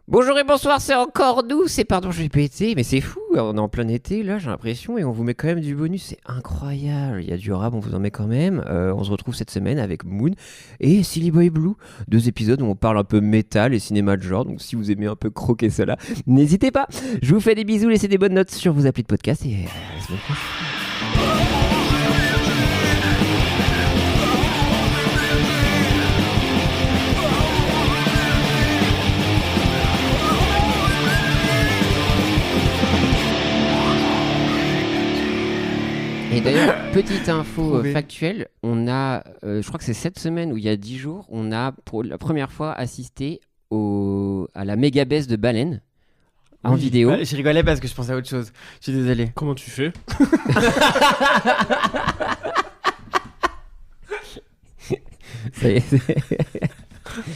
Bonjour et bonsoir, c'est encore nous, c'est Pardon j'ai pété, mais c'est fou, on est en plein été là j'ai l'impression et on vous met quand même du bonus, c'est incroyable, il y a du rap, on vous en met quand même, on se retrouve cette semaine avec Moon et Silly Boy Blue, 2 épisodes où on parle un peu métal et cinéma de genre, donc si vous aimez un peu croquer cela, n'hésitez pas, je vous fais des bisous, laissez des bonnes notes sur vos applis de podcast et à la semaine prochaine. Et d'ailleurs, petite info factuelle, on a, je crois que c'est cette semaine ou il y a 10 jours, on a pour la première fois assisté à la méga baisse de Baleine en vidéo. Bah, je rigolais parce que je pensais à autre chose. Je suis désolé. Comment tu fais? Ça y est,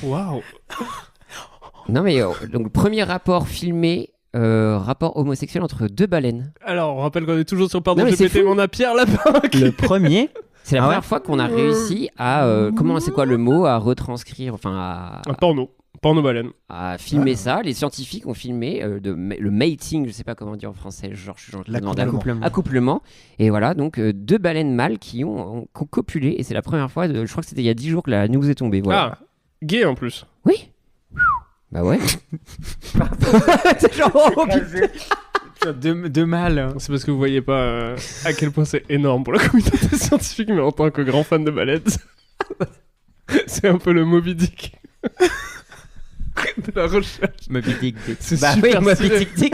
Waouh! Non mais donc premier rapport filmé, rapport homosexuel entre 2 baleines. Alors, on rappelle qu'on est toujours sur Pardon Non, mais j'ai c'est pété fou. mon à Pierre Lapin. Le premier. C'est la Ah ouais première fois qu'on a réussi à, comment c'est quoi le mot, à retranscrire, enfin Un porno baleine. à filmer ça. Les scientifiques ont filmé le mating, je sais pas comment dire en français, genre je suis en train de demander accouplement. Et voilà, donc 2 baleines mâles qui ont copulé et c'est la première fois, je crois que c'était il y a 10 jours que la news est tombée. Voilà. Ah, gay en plus. Oui. Bah ouais. C'est genre oh, putain. De mal. C'est parce que vous voyez pas à quel point c'est énorme pour la communauté scientifique, mais en tant que grand fan de baleines, c'est un peu le Moby Dick de la recherche. Moby Dick. C'est Bah super oui, Moby stylé. Dick.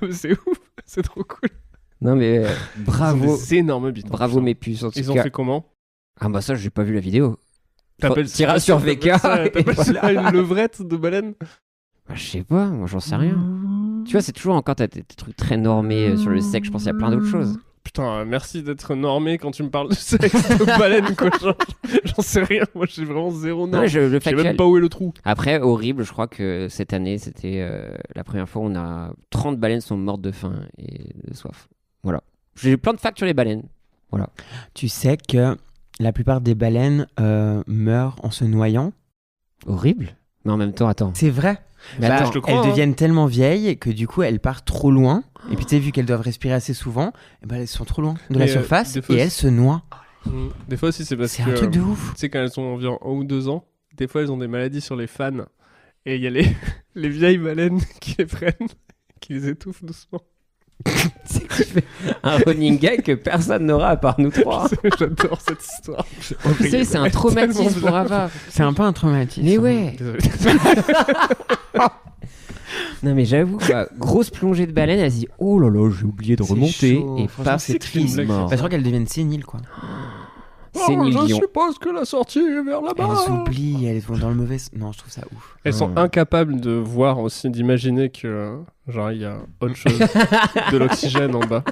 Mais c'est ouf, c'est trop cool. Non mais bravo. Ils ont des énormes bites. Bravo mes puces en tout Ils ont cas. fait comment? Ah bah ça j'ai pas vu la vidéo. T'appelles Tira sur VK. T'appelles et ça voilà. une levrette de baleine? Bah, je sais pas, moi j'en sais rien. Tu vois, c'est toujours encore t'as des trucs très normés sur le sexe, je pense qu'il y a plein d'autres choses. Putain, merci d'être normé quand tu me parles de sexe de baleine, quoi. J'en sais rien, moi j'ai vraiment zéro norme. Le Je sais même factuel. pas où est le trou. Après, horrible, je crois que cette année, c'était la première fois où on a 30 baleines sont mortes de faim et de soif. Voilà. J'ai plein de facts sur les baleines. Voilà. Tu sais que la plupart des baleines meurent en se noyant. Horrible. Mais en même temps, attends. C'est vrai. Mais Bah, attends, je te crois, elles hein. deviennent tellement vieilles que du coup elles partent trop loin. Et puis tu sais, vu qu'elles doivent respirer assez souvent, et ben elles sont trop loin de la Mais, surface des fois, et elles se noient. Des fois aussi, c'est parce C'est que. un truc de ouf. Tu sais, quand elles ont environ 1 ou 2 ans, des fois elles ont des maladies sur les fans. Et il y a les vieilles baleines qui les prennent, qui les étouffent doucement. c'est que tu fais un running gag que personne n'aura à part nous trois. J'adore cette histoire. Tu sais, c'est un traumatisme pour Ava. C'est un peu un traumatisme. Mais ouais. Désolé. Non mais j'avoue, quoi, grosse plongée de baleine, elle se dit oh là là, j'ai oublié de C'est remonter chaud. et Franchement, paf, c'est c'est triste. triste. Mort. Bah, je crois qu'elles deviennent séniles quoi. C'est Neil Je Dion. suppose que la sortie est vers là-bas. Elles oublient, elles vont dans le mauvais. Non, je trouve ça ouf. Elles sont incapables de voir aussi, d'imaginer que genre il y a autre chose, de l'oxygène en bas.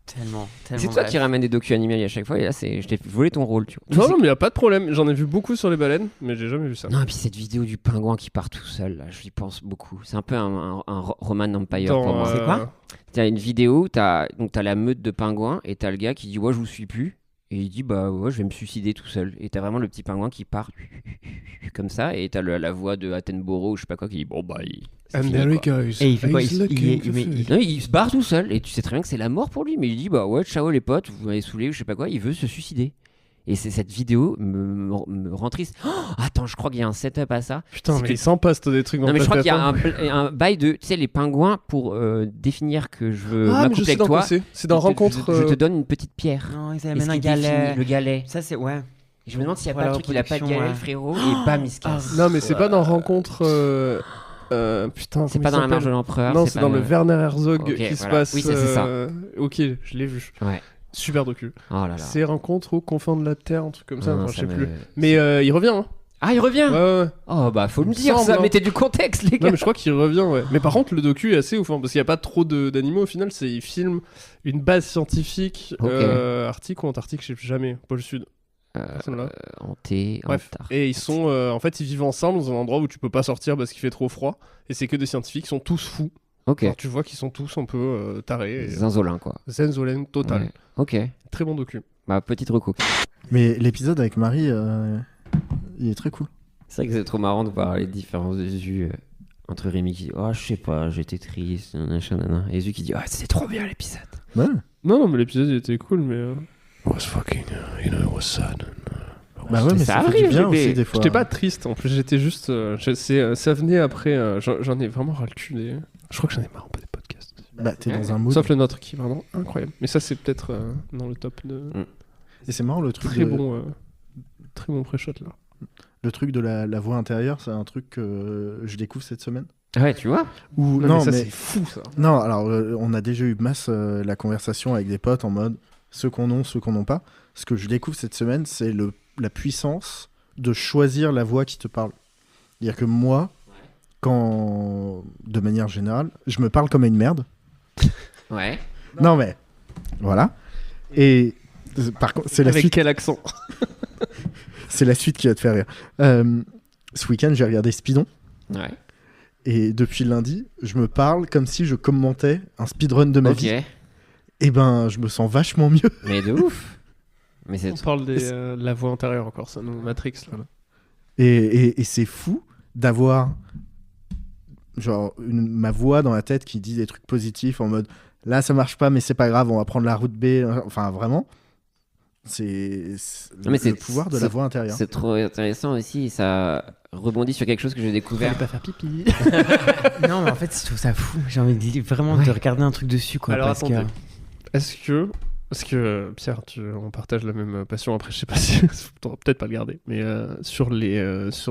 Tellement. C'est toi qui ramène des docus animaliers à chaque fois et là je t'ai volé ton rôle, tu vois. Non, non, mais y a pas de problème. J'en ai vu beaucoup sur les baleines, mais j'ai jamais vu ça. Non, et puis cette vidéo du pingouin qui part tout seul, là, j'y pense beaucoup. C'est un peu un Roman Empire Dans, pour moi. C'est quoi T'as une vidéo, t'as la meute de pingouins et t'as le gars qui dit ouais, je vous suis plus. Et il dit bah ouais, je vais me suicider tout seul. Et t'as vraiment le petit pingouin qui part comme ça. Et t'as la voix de Attenborough ou je sais pas quoi qui dit bon bah c'est And fini, there he quoi. goes. Et il fait quoi He's il- looking il- for il- food. Non, il se barre tout seul et tu sais très bien que c'est la mort pour lui, mais il dit bah ouais, ciao les potes, vous m'avez saoulé ou je sais pas quoi, il veut se suicider. Et c'est cette vidéo me rend triste. Oh, attends, je crois qu'il y a un setup à ça. Putain, C'est mais que- il s'en passe toi, des trucs dans Non mais ta je crois qu'il y a tête, hein. un bail de, tu sais, les pingouins pour définir que je veux Ah, mais je m'accoupler sais avec dans toi. quoi c'est. C'est dans Rencontre. Je te donne une petite pierre. Non, ils Et amènent ce un qui définit galet. le galet. Ça, c'est. Ouais. Et je me demande s'il y a Pour pas la le truc, il a pas de reproduction, galet, ouais. frérot, et bam, il se casse. Non, mais c'est pas dans Rencontre. Putain, C'est comment pas il dans la marge de s'appelle l'empereur. Non, c'est pas dans le Werner Herzog Ok, qui se voilà. passe. Oui, c'est ça. Ok, je l'ai vu. Ouais. Super docu. Oh là là. C'est Rencontre aux confins de la Terre, un truc comme ça, Non, enfin, je ça sais me- plus. Mais il revient, hein. Ah, il revient. Ouais, ouais. Oh bah faut me Il me dire semble, ça, hein. mettez du contexte les gars. Non, mais je crois qu'il revient, ouais. Mais par contre, le docu est assez ouf, hein, parce qu'il n'y a pas trop d'animaux au final. Il filme une base scientifique, Ok. Arctique ou Antarctique, je sais jamais, pôle Sud. Personne là. Hanté, Bref, et ils sont, en fait, ils vivent ensemble dans un endroit où tu peux pas sortir parce qu'il fait trop froid. Et c'est que des scientifiques, ils sont tous fous. Ok. Alors, tu vois qu'ils sont tous un peu tarés. Et, Zinzolin quoi. Zenzolen total. Ouais. Ok. Très bon docu. Bah petite reco. Mais l'épisode avec Marie, il est très cool. C'est vrai que c'est trop marrant de voir les différences de vues entre Rémi qui dit oh je sais pas j'étais triste nanana, et Zu qui dit oh c'était trop bien l'épisode. Ouais. Non, mais l'épisode il était cool, mais. Was fucking, it was sad. Bah ouais, mais ça fait arrive, du bien j'étais- aussi des fois. J'étais pas triste, en plus j'étais juste. Ça venait après. J'en ai vraiment ras le cul. Je crois que j'en ai marre un peu des podcasts. Bah t'es dans un mood. Sauf le nôtre qui est vraiment incroyable. Mais ça, c'est peut-être dans le top de. Et c'est marrant le truc Très de... bon pré-shot là. Le truc de la voix intérieure, c'est un truc que je découvre cette semaine. Ouais tu vois. Ou Non, mais ça, c'est fou ça. Non, alors on a déjà eu masse la conversation avec des potes en mode ceux qu'on a, ceux qu'on n'ont pas. Ce que je découvre cette semaine, c'est la puissance de choisir la voix qui te parle. C'est-à-dire que moi, quand, de manière générale, je me parle comme à une merde. Ouais. Non mais, voilà. Et par contre, c'est la Avec suite. quel accent? C'est la suite qui va te faire rire. Ce week-end, j'ai regardé Speedon. Ouais. Et depuis lundi, je me parle comme si je commentais un speedrun de ma Ok. vie. Et ben, je me sens vachement mieux. Mais de ouf. Mais c'est On parle de la voix intérieure encore, ça nous Matrix là. Et c'est fou d'avoir genre ma voix dans la tête qui dit des trucs positifs en mode là ça marche pas mais c'est pas grave, on va prendre la route B. Enfin vraiment, c'est Non, mais le pouvoir de la voix intérieure. c'est trop intéressant aussi. Ça rebondit sur quelque chose que j'ai découvert. pas faire pipi. Non, mais en fait, je trouve ça fou. J'ai envie vraiment de regarder un truc dessus, quoi. Alors parce attendez. Est-ce que Pierre, on partage la même passion. Après, je sais pas si t'auras peut-être pas le garder, mais sur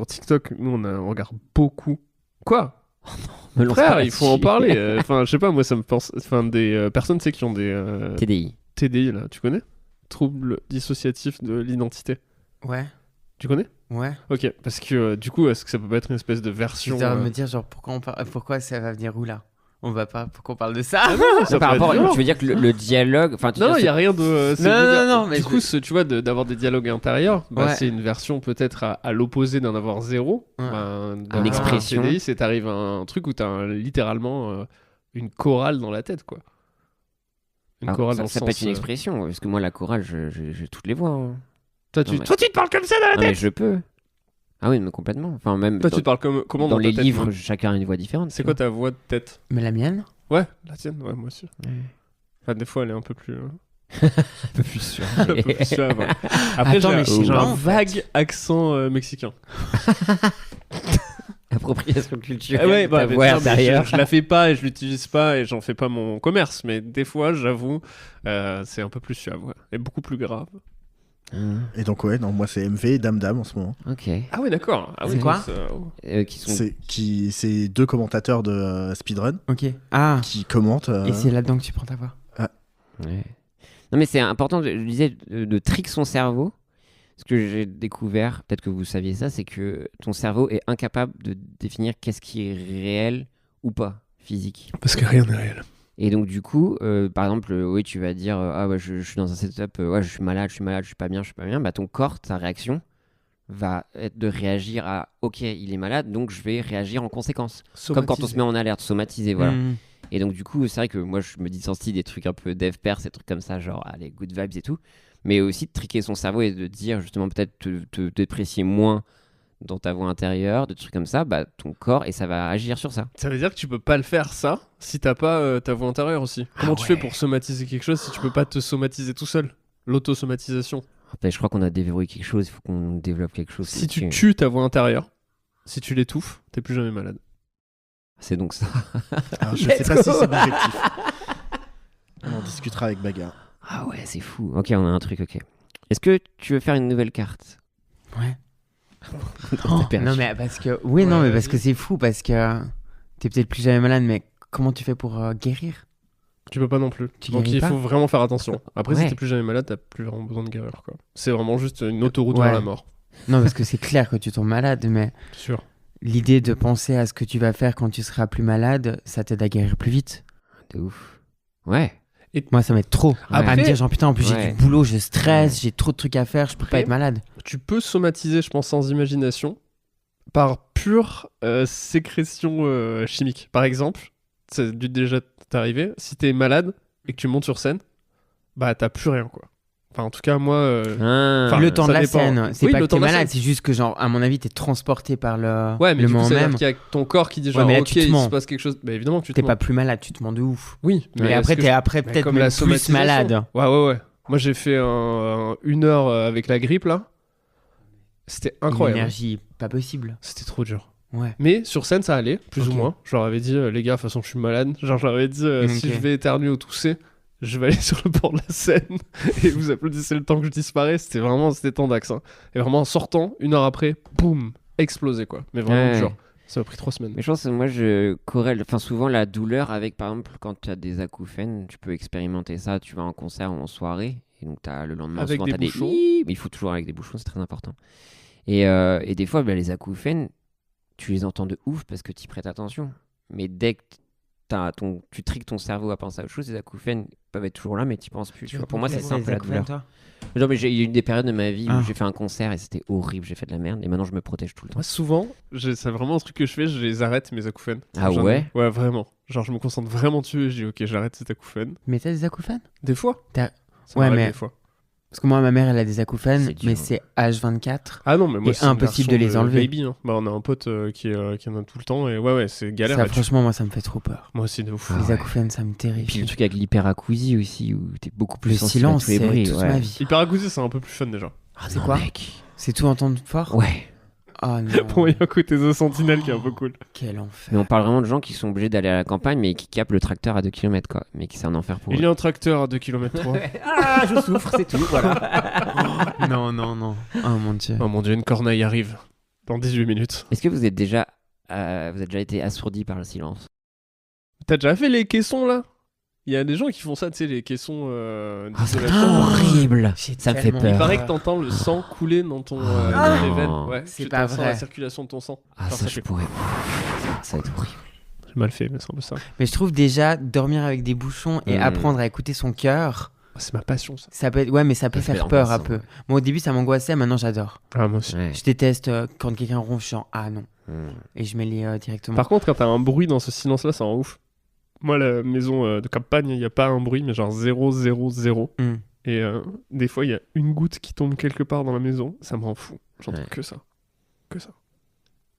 TikTok, nous on regarde beaucoup. Quoi? Me lance Frère, pas il faut en là-dessus. parler. Enfin, je sais pas, moi ça me pense. Enfin, des personnes, tu sais, qui ont des TDI. TDI là, tu connais? Troubles dissociatifs de l'identité. que... Ouais, Tu connais? ouais. Ok, parce que du coup, est-ce que ça peut pas être une espèce de version Je dois me dire, genre, pourquoi ça va venir où là? On va pas. Pourquoi on parle de ça? Non, par rapport, tu veux dire que le dialogue, enfin, tu Non, veux il dire, y a rien de. c'est Non, de dire- non, mais du je- coup, tu vois, d'avoir des dialogues intérieurs, bah, Ouais. c'est une version peut-être à l'opposé d'en avoir zéro. Ouais. D'avoir Une expression. Un CDI, c'est t'arrives à un truc où t'as littéralement une chorale dans la tête, quoi. Une Ah, chorale ça, dans ça le peut sens. être une expression, parce que moi, la chorale, j'ai toutes les voix. Hein. Toi, Non, mais- toi, tu te parles comme ça dans la Non, mais tête. je peux. Ah oui, mais complètement. Enfin, même Toi, dans, tu te parles comment dans dans ta les tête, livres, toi chacun a une voix différente. C'est tu quoi ta voix de tête? Mais la mienne? Ouais, la tienne, ouais, moi aussi. vois. Ouais. Enfin, des fois, elle est un peu plus. Un peu plus sûr. un peu plus suave. Ouais. Après, Attends, mais je sais j'ai pas, un en fait. vague accent mexicain. Appropriation culturelle. Ouais, de ta bah, voix non, mais intérieure. je la fais pas et je l'utilise pas et j'en fais pas mon commerce, mais des fois, j'avoue, c'est un peu plus suave, ouais. Et beaucoup plus grave. Et donc ouais, non, moi c'est MV et Dame Dame en ce moment. Ok. Ah ouais, d'accord. Ah, C'est oui, quoi Qui sont... C'est deux commentateurs de speedrun Ok. Ah. qui commentent. Et c'est là-dedans que tu prends ta voix. Ouais. Non, mais c'est important, je disais, de trick son cerveau. Ce que j'ai découvert, peut-être que vous saviez ça, c'est que ton cerveau est incapable de définir qu'est-ce qui est réel ou pas, physique. Parce que rien n'est réel. Et donc, du coup, par exemple, oui, tu vas dire ah ouais, je suis dans un setup, ouais, je suis malade, je suis pas bien. Bah, ton corps, ta réaction va être de réagir à ok, il est malade, donc je vais réagir en conséquence. Comme quand on se met en alerte, somatisé, voilà. Mm. Et donc, du coup, c'est vrai que moi, je me dissocie des trucs un peu dev pers, des trucs comme ça, genre, allez, good vibes et tout. Mais aussi de tricker son cerveau et de dire, justement, peut-être te déprécier moins dans ta voix intérieure, de trucs comme ça, bah, ton corps, et ça va agir sur ça. Ça veut dire que tu peux pas le faire, ça, si t'as pas ta voix intérieure aussi. Comment tu fais pour somatiser quelque chose si tu peux pas te somatiser tout seul? L'autosomatisation. Après, je crois qu'on a déverrouillé quelque chose, il faut qu'on développe quelque chose. Si tu là-dessus. tues ta voix intérieure, si tu l'étouffes, t'es plus jamais malade. C'est donc ça. Alors, je sais pas si c'est objectif. On en discutera avec Bagarre. Ah ouais, c'est fou. Ok, on a un truc, ok. Est-ce que tu veux faire une nouvelle carte? Ouais. T'as perdu. Non, mais parce que. Oui, non, Ouais, mais parce vas-y. que c'est fou, parce que t'es peut-être plus jamais malade, mais comment tu fais pour guérir? Tu peux pas non plus. Tu Donc guéris il pas faut vraiment faire attention. Après, Ouais. si t'es plus jamais malade, t'as plus vraiment besoin de guérir, quoi. C'est vraiment juste une autoroute Ouais. vers la mort. Non, parce que c'est clair que tu tombes malade, mais Sûr. l'idée de penser à ce que tu vas faire quand tu seras plus malade, ça t'aide à guérir plus vite. De ouf. Ouais. Moi, ça m'aide trop. À Après- me dire, genre, putain, en plus, Ouais. j'ai du boulot, je stresse, j'ai trop de trucs à faire, je peux Après- pas être malade. Tu peux somatiser, je pense, sans imagination, par pure sécrétion chimique. Par exemple, ça a dû déjà t'arriver, si t'es malade et que tu montes sur scène, bah t'as plus rien, quoi. Enfin, en tout cas, moi. Ah. Le temps ça de la dépend. scène, c'est Oui, pas le que temps t'es de la malade, scène. c'est juste que genre à mon avis t'es transporté par le Ouais, mais le du coup, moment ça veut dire même. qu'il y a ton corps qui dit Ouais, genre, mais là, ok, tu te il mens. se passe quelque chose. Bah, évidemment que tu te T'es mens. pas plus malade, tu te mens de ouf. Oui, Mais après t'es après bah, peut-être comme même la plus somatisation. malade. Ouais. Moi, j'ai fait une heure avec la grippe là. C'était Une incroyable. énergie pas possible. C'était trop dur. Ouais. Mais sur scène, ça allait, plus Ok. ou moins. Je leur avais dit, les gars, de toute façon, je suis malade. Genre, je leur avais dit, si Ok. je vais éternuer ou tousser, je vais aller sur le bord de la scène et vous applaudissez le temps que je disparais. C'était tendax. Hein. Et vraiment, en sortant, une heure après, boum, explosé quoi. Mais vraiment Ouais. dur. Ça m'a pris 3 semaines. Mais je pense que moi, je corrèle souvent la douleur avec, par exemple, quand tu as des acouphènes, tu peux expérimenter ça. Tu vas en concert ou en soirée, et donc le lendemain, Avec souvent, des t'as bouchons. Mais il faut toujours avec des bouchons, c'est très important. Et des fois, les acouphènes, tu les entends de ouf parce que tu y prêtes attention. Mais dès que tu tricks ton cerveau à penser à autre chose, les acouphènes peuvent être toujours là, mais tu penses plus. Tu vois. Pour moi, c'est ça un peu la douleur. Non, mais il y a eu des périodes de ma vie où j'ai fait un concert et c'était horrible, j'ai fait de la merde, et maintenant je me protège tout le temps. Moi, souvent, c'est vraiment un truc que je fais, je les arrête mes acouphènes. Ah J'en ai- ouais? Ouais, vraiment. Genre, je me concentre vraiment dessus et je dis, ok, j'arrête cet acouphène. Mais t'as des acouphènes? Des fois. T'as- Ça Ouais, m'arrive mais- des fois. Parce que moi ma mère elle a des acouphènes C'est dur. mais c'est H24. Ah non, mais moi, Et c'est une impossible version de les enlever. Baby, hein. Bah, on a un pote qui en a tout le temps et ouais, c'est galère. Ça là-dessus. franchement moi ça me fait trop peur. Moi aussi, de ouf. Ah Les ouais. acouphènes ça me Et puis terrifie. le truc avec l'hyperacousie aussi, où t'es beaucoup plus Le sensible à silence tous les c'est bruits. toute ouais. ma vie. Hyperacousie, c'est un peu plus fun déjà. Ah C'est non, quoi mec. C'est tout entendre fort? Ouais. Oh non. Pour moi, il y a un côté The Sentinel qui est un peu cool. Quel enfer. Mais on parle vraiment de gens qui sont obligés d'aller à la campagne, mais qui capent le tracteur à 2 km, quoi. Mais qui c'est un enfer pour Il eux. y a un tracteur à 2 km 3. Ah, je souffre, c'est tout, voilà. Non. Oh mon dieu. Oh mon dieu, une corneille arrive dans 18 minutes. Est-ce que vous êtes déjà été assourdi par le silence? T'as déjà fait les caissons là? Il y a des gens qui font ça, tu sais, les caissons Ah, c'est d'isolation. horrible. J'ai Ça me fait tellement peur. Il paraît que t'entends le sang couler dans ton Ah. dans les veines. Ouais, C'est tu pas t'entends vrai. la circulation de ton sang. Ah, Genre, ça, ça je fait- pourrais. Ça va être horrible. J'ai mal fait, mais c'est un peu ça. Mais je trouve déjà dormir avec des bouchons et apprendre à écouter son cœur, C'est ma passion ça. ça peut être... ouais mais ça peut Ça peut faire être peur un angoissant, peu. ouais. Moi au début ça m'angoissait, maintenant j'adore. Ah, moi aussi. Ouais. Je déteste quand quelqu'un ronfle, je suis genre ah non Hmm. et je mets les directement. Par contre, quand t'as un bruit dans ce silence là, ça rend ouf. Moi, la maison de campagne, il n'y a pas un bruit, mais genre 0, 0, 0. Hmm. Et des fois, il y a une goutte qui tombe quelque part dans la maison, ça me rend fou. J'entends Ouais. que ça. Que ça.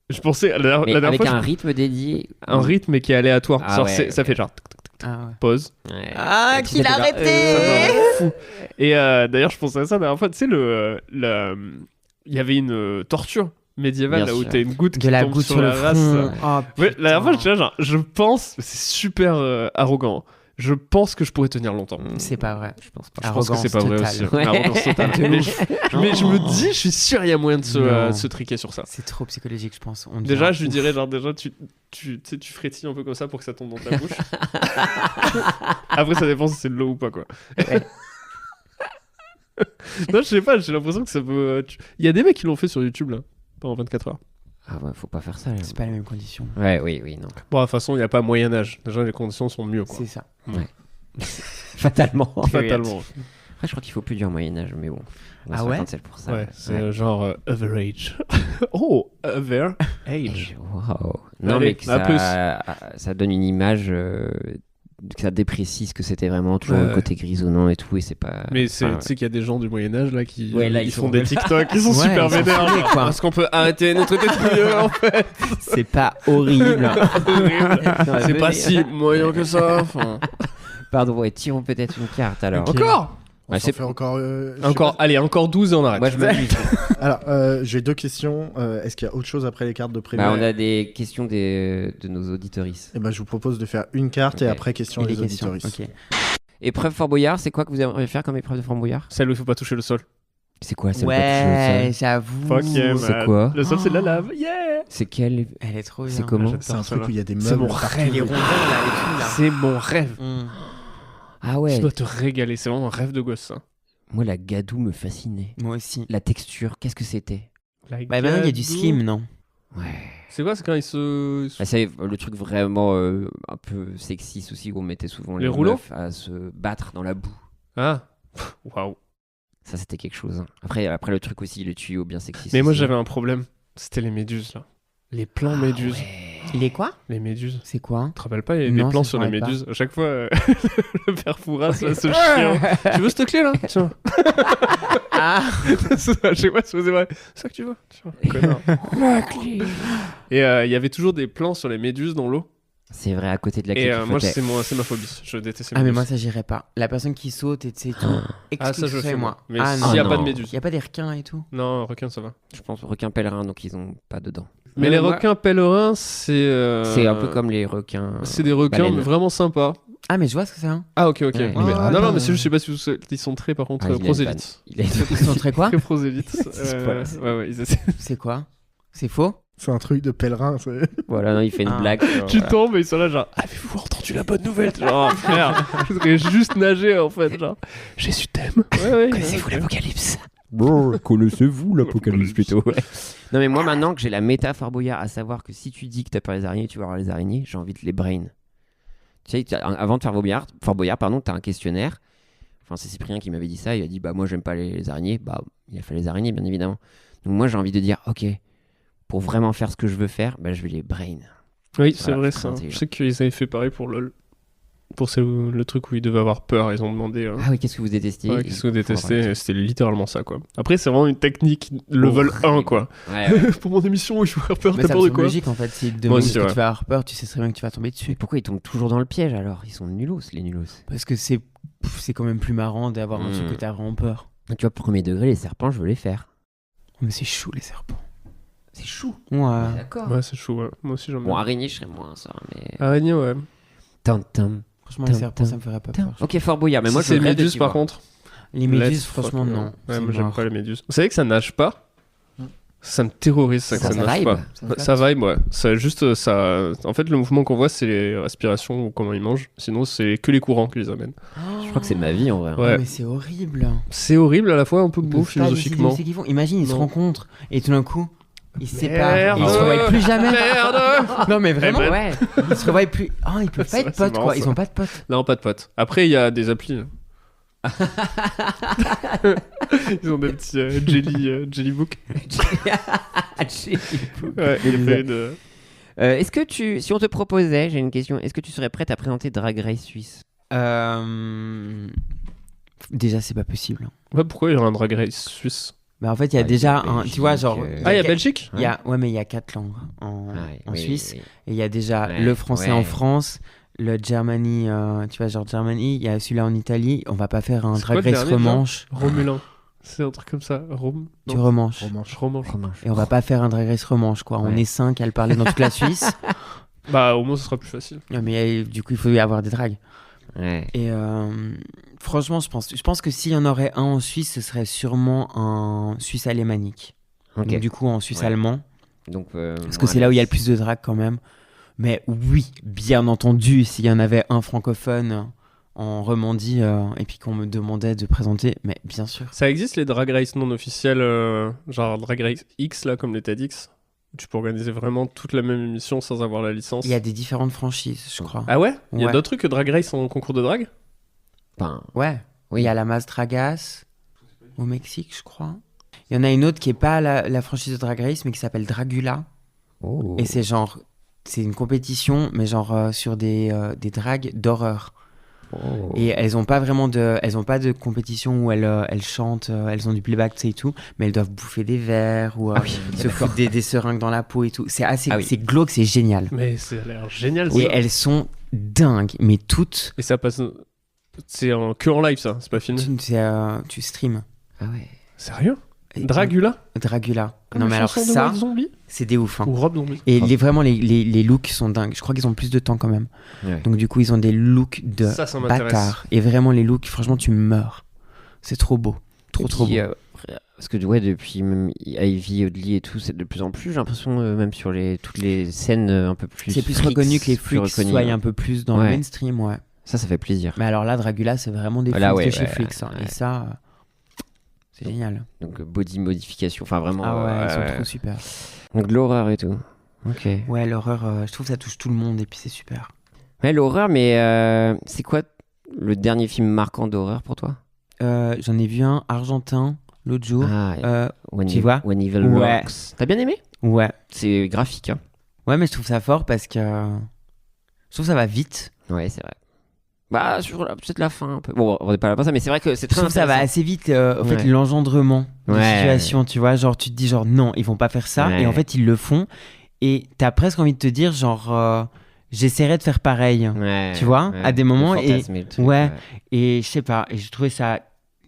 Je pensais, la Mais dernière avec fois, un rythme dédié. un rythme qui est aléatoire. Ah Genre, ouais, ça ok. fait genre Ah ouais. pause. Ouais. Ah Et tu qu'il sais, a t'es là, Ça me arrêté. rend fou. Et d'ailleurs, je pensais à ça la dernière fois. Tu sais, il y avait une torture médiévale Bien là où sûr. t'as une goutte De qui la tombe goutte sur sur le la race. front. Oh, Ouais, la dernière fois, putain. j'étais là, genre, je pense, c'est super arrogant. Je pense que je pourrais tenir longtemps. C'est pas vrai. Je pense pas. Je pense que c'est pas vrai Arrogance aussi. totale. Une arrogance totale. De mais, ouf. mais je me dis, je suis sûr, il y a moyen de Non. se triquer sur ça. C'est trop psychologique, je pense. On Déjà, devient je lui ouf. dirais, genre, déjà, tu sais, tu frétilles un peu comme ça pour que ça tombe dans ta bouche. Après, ça dépend si c'est de l'eau ou pas, quoi. Non, je sais pas, j'ai l'impression que ça peut. Il y a des mecs qui l'ont fait sur YouTube, là, pendant 24 heures. Ah ouais, faut pas faire ça. Là. C'est pas les mêmes conditions. Ouais, oui, non. Bon, de toute façon, il n'y a pas Moyen-Âge. Déjà, les conditions sont mieux, quoi. C'est ça. Fatalement. Fatalement. Après, je crois qu'il faut plus du Moyen-Âge, mais bon. On Ah se ouais raconte celle pour ça. Ouais, c'est genre average. Oh, average. Waouh. Non, Allez, mais que ça donne une image, que ça déprécie ce que c'était vraiment, toujours Ouais. le côté grisonnant et tout, et c'est pas. Mais enfin, tu sais qu'il y a des gens du Moyen-Âge là qui Ouais, là, ils ils font sont- des TikTok, ils sont Ouais, super ils sont vénères. foulés, genre, quoi. Est-ce qu'on peut arrêter notre tête en fait C'est pas horrible. C'est pas si moyen que ça. Enfin... Pardon, ouais, tirons peut-être une carte alors. Encore On Ouais, s'en c'est- fait encore. je sais Encore, allez, encore 12 et on arrête. Moi, je m'amuse. pas. Alors, j'ai deux questions. Est-ce qu'il y a autre chose après les cartes de prévu Bah, on a des questions de nos auditoristes. Eh ben, je vous propose de faire une carte et Ok. après question Et les des questions. auditoristes. Ok. Épreuve Fort Boyard, c'est quoi que vous aimeriez faire comme épreuve de Fort Boyard? Celle où il faut pas toucher le sol. C'est quoi celle Ouais, j'avoue. Fuck yeah, C'est man. quoi Le sol, c'est de la lave. Yeah. C'est quelle? Elle est trop bien. C'est comment? J'adore C'est un ça, truc là. où il y a des meubles. C'est mon partout. rêve. Les rondins là et tout là. C'est mon rêve. Ah Tu ouais. dois te régaler. C'est vraiment un rêve de gosse, ça. Moi, la gadoue me fascinait. Moi aussi. La texture, qu'est-ce que c'était? La Bah maintenant il y a du gadoue. slim, non? Ouais. C'est quoi? C'est quand ils se. Bah, c'est le truc vraiment un peu sexiste aussi où on mettait souvent Les les rouleaux meufs à se battre dans la boue. Ah. Waouh. Ça, c'était quelque chose. Hein. Après, le truc aussi, le tuyau bien sexiste. Mais moi, aussi. j'avais un problème. C'était les méduses, là. Les plans Ah méduses. ouais. Il est quoi? Les méduses. C'est quoi? Tu te rappelles pas, il y a des Non, plans ça, sur je les me rappelle méduses. À chaque fois, le père Fouras, là, ce chien. Tu veux cette clé là? Tiens. Ah. À chaque fois, c'est vrai. C'est ça que tu veux? Tiens, connard. Et il y avait toujours des plans sur les méduses dans l'eau. C'est vrai, à côté de la Et clé qui moi, flottait. c'est ma phobie. Je déteste les Ah, mais méduses. moi, ça, j'irais pas. La personne qui saute et tu sais, tout. Ah, ça, je fais moi. moi. Mais Ah, s'il non. n'y a Ah, pas de non. méduses. Y a pas des requins et tout? Non, requin, ça va. Je pense requin pèlerin, donc ils ont pas dedans. Mais les requins pèlerins, c'est. C'est un peu comme les requins. C'est des requins baleines. mais vraiment sympas. Ah, mais je vois ce que c'est. Hein. Ah, ok. Ouais. Mais- Ah, non, bah, mais c'est juste, je sais pas si vous. Ils sont très, par contre, Ah, il a une prosélytes. vanne. Il a une- Ils sont très quoi? Très prosélytes. Voilà. Ouais, ils essaient. C'est quoi? C'est faux? C'est un truc de pèlerin. c'est- Voilà, non, il fait une Ah. blague. genre, Tu tombes et ils sont là, genre, avez-vous entendu la bonne nouvelle? Genre, frère, je voudrais juste nager en fait. Genre, Jésus t'aime. Ouais. Connaissez-vous l'Apocalypse? Connaissez-vous l'Apocalypse plutôt? Ouais. Non, mais moi, maintenant que j'ai la méta Fort Boyard, à savoir que si tu dis que t'as peur des araignées, tu vas voir les araignées, j'ai envie de les brain. Tu sais, avant de faire Fort Boyard, pardon, t'as un questionnaire. Enfin, c'est Cyprien qui m'avait dit ça. Il a dit, bah, moi, j'aime pas les araignées. Bah, il a fait les araignées, bien évidemment. Donc, moi, j'ai envie de dire, ok, pour vraiment faire ce que je veux faire, bah, je vais les brain. Oui, c'est Voilà, vrai très ça. intelligent. Je sais qu'ils avaient fait pareil pour LoL. Pour le truc où ils devaient avoir peur, ils ont demandé. Ah oui, qu'est-ce que vous détestiez? Ouais, qu'est-ce que vous détestez? Faudra- C'était littéralement ça, quoi. Après, c'est vraiment une technique level 1, quoi. Ouais, ouais. Pour mon émission, il faut faire peur, Mais t'as ça peur me de semble quoi? logique en fait. S'ils te Moi demandent aussi, ce que ouais. tu vas avoir peur, tu sais très bien que tu vas tomber Mais dessus. pourquoi ils tombent toujours dans le piège alors? Ils sont nulos, les nulos. Parce que c'est quand même plus marrant d'avoir un truc que t'as vraiment peur. Tu vois, premier degré, les serpents, je veux les faire. Mais c'est chou les serpents. C'est chou. Ouais. D'accord. Ouais, c'est chaud, ouais. Moi aussi, j'en ai. Bon, araignée, je serais moins ça, mais. Araignée, ouais. Tam, tam, Franchement, les Tum, serpents, tum, ça me ferait pas tam. peur. Ok, Fort Boyard, mais moi Si je c'est rêve de méduses, t'y par voir. contre. Les méduses, Let's franchement, fuck, non. Ouais, C'est moi, j'aime mort. pas les méduses. Vous savez que ça nage pas? Ça me terrorise, ça, que Ça ça nage vibe. pas. Ça Ça vibe, ouais. Ça, juste, ça... En fait, le mouvement qu'on voit, c'est les respirations ou comment ils mangent. Sinon, c'est que les courants qui les amènent. Je crois que c'est ma vie en vrai. Ouais. Oh, mais c'est horrible. C'est horrible, à la fois un peu Ils beau peuvent pas philosophiquement. décider ce qu'ils font. Imagine, ils se Non. rencontrent et tout d'un coup, ils se Merde. séparent. Et ils se revoient plus jamais. Merde. Non, mais vraiment, Eh ben. ouais. Ils se revoient plus. Oh, ils peuvent C'est pas être vrai, c'est potes, marrant, quoi. ça. Ils ont pas de potes. Non, pas de potes. Après, il y a des applis. Ils ont des petits jelly book. Ouais, il y a pas eu de... Est-ce que si on te proposait, j'ai une question, est-ce que tu serais prête à présenter Drag Race Suisse? Déjà, c'est pas possible. Ouais, pourquoi il y aurait un drag race suisse? Mais en fait, il y a Ah, déjà il y a un. Tu vois, genre. Belgique, Ah, il y a Belgique? il y a, ouais, mais il y a 4 langues en, Ouais, en oui, Suisse. oui. Et il y a déjà Ouais, le français ouais. en France, le Germany, tu vois, genre Germany. Il y a celui-là en Italie. On va pas faire un C'est quoi drag le race dernier, déjà remanche. Romulin. C'est un truc comme ça. Rome? Tu Non. remanches. Romanche. Romanche. Romanche. Et on va pas faire un drag race remanche, quoi. On Ouais. est 5 à le parler dans toute la Suisse. Bah, au moins, ce sera plus facile. Ouais, mais du coup, il faut y avoir des drags. Ouais. Et franchement, je pense que s'il y en aurait un en Suisse, ce serait sûrement un Suisse alémanique. Ok. Donc, du coup, en Suisse Ouais. allemand. Donc, Parce que c'est là où il y a le plus de drag quand même. Mais oui, bien entendu, s'il y en avait un francophone en Romandie et puis qu'on me demandait de présenter, mais bien sûr. Ça existe les drag race non officiels, genre drag race X, là, comme les TEDx? Tu peux organiser vraiment toute la même émission sans avoir la licence. Il y a des différentes franchises, je crois. Ah ouais? Il y a Ouais. d'autres trucs que drag race en concours de drag? Enfin, Ouais. oui. Il y a la Mas Dragas au Mexique, je crois. Il y en a une autre qui est pas la franchise de Drag Race, mais qui s'appelle Dragula. Oh. Et c'est genre, c'est une compétition, mais genre sur des drags d'horreur. Oh. Et elles ont pas de compétition où elles chantent, elles ont du playback, tu sais, et tout, mais elles doivent bouffer des verres ou Ah oui, se foutre des seringues dans la peau et tout. C'est assez, Ah oui. c'est glauque, c'est génial. Mais ça a l'air génial, ça. Et elles sont dingues, mais toutes. Et ça passe... C'est que en live, ça? C'est pas filmé? Tu stream. Ah ouais. Sérieux? Et- Dragula? Dragula. Comme Non la mais alors chanson de ça, White Zombie? c'est des ouf. Hein. Ou Rob Zombie? Et vraiment les looks sont dingues. Je crois qu'ils ont plus de temps quand même. Ouais. Donc du coup ils ont des looks de Ça m'intéresse. bâtards. Et vraiment les looks, franchement tu meurs. C'est trop beau. Et Trop puis, beau. parce que ouais, depuis même Ivy, Oddly et tout, c'est de plus en plus, j'ai l'impression, même sur toutes les scènes un peu plus. C'est plus freaks, reconnu que les plus Freaks reconnu, soient ouais. un peu plus dans Ouais. le mainstream, ouais. Ça fait plaisir. Mais alors là, Dragula, c'est vraiment des Là, Freaks ouais, de chez ouais, Freaks. Hein. ouais. Et ça, c'est génial. Donc body modification, enfin vraiment. Ah ouais, ils sont ouais. trop super. Donc de l'horreur et tout. Ok. Ouais, l'horreur, je trouve que ça touche tout le monde et puis c'est super. Ouais, l'horreur, mais c'est quoi le dernier film marquant d'horreur pour toi? J'en ai vu un argentin l'autre jour. Ah, Euh, When tu Evil- vois When Evil Ouais. Rocks. T'as bien aimé? ouais. C'est graphique, hein. Ouais, mais je trouve ça fort parce que je trouve que ça va vite. Ouais, c'est vrai. Bah, sur peut-être la fin un peu. Bon, on n'est pas là pour ça, mais c'est vrai que c'est Je très trouve que ça va intéressant. assez vite, en fait, Ouais. l'engendrement de Ouais. situation, tu vois. Genre, tu te dis, genre, non, ils vont pas faire ça. Ouais. Et en fait, ils le font. Et t'as presque envie de te dire, genre, j'essaierai de faire pareil. Ouais, Tu vois, à des moments, le et- fantasme le truc, ouais. Et je sais pas, et je trouvais ça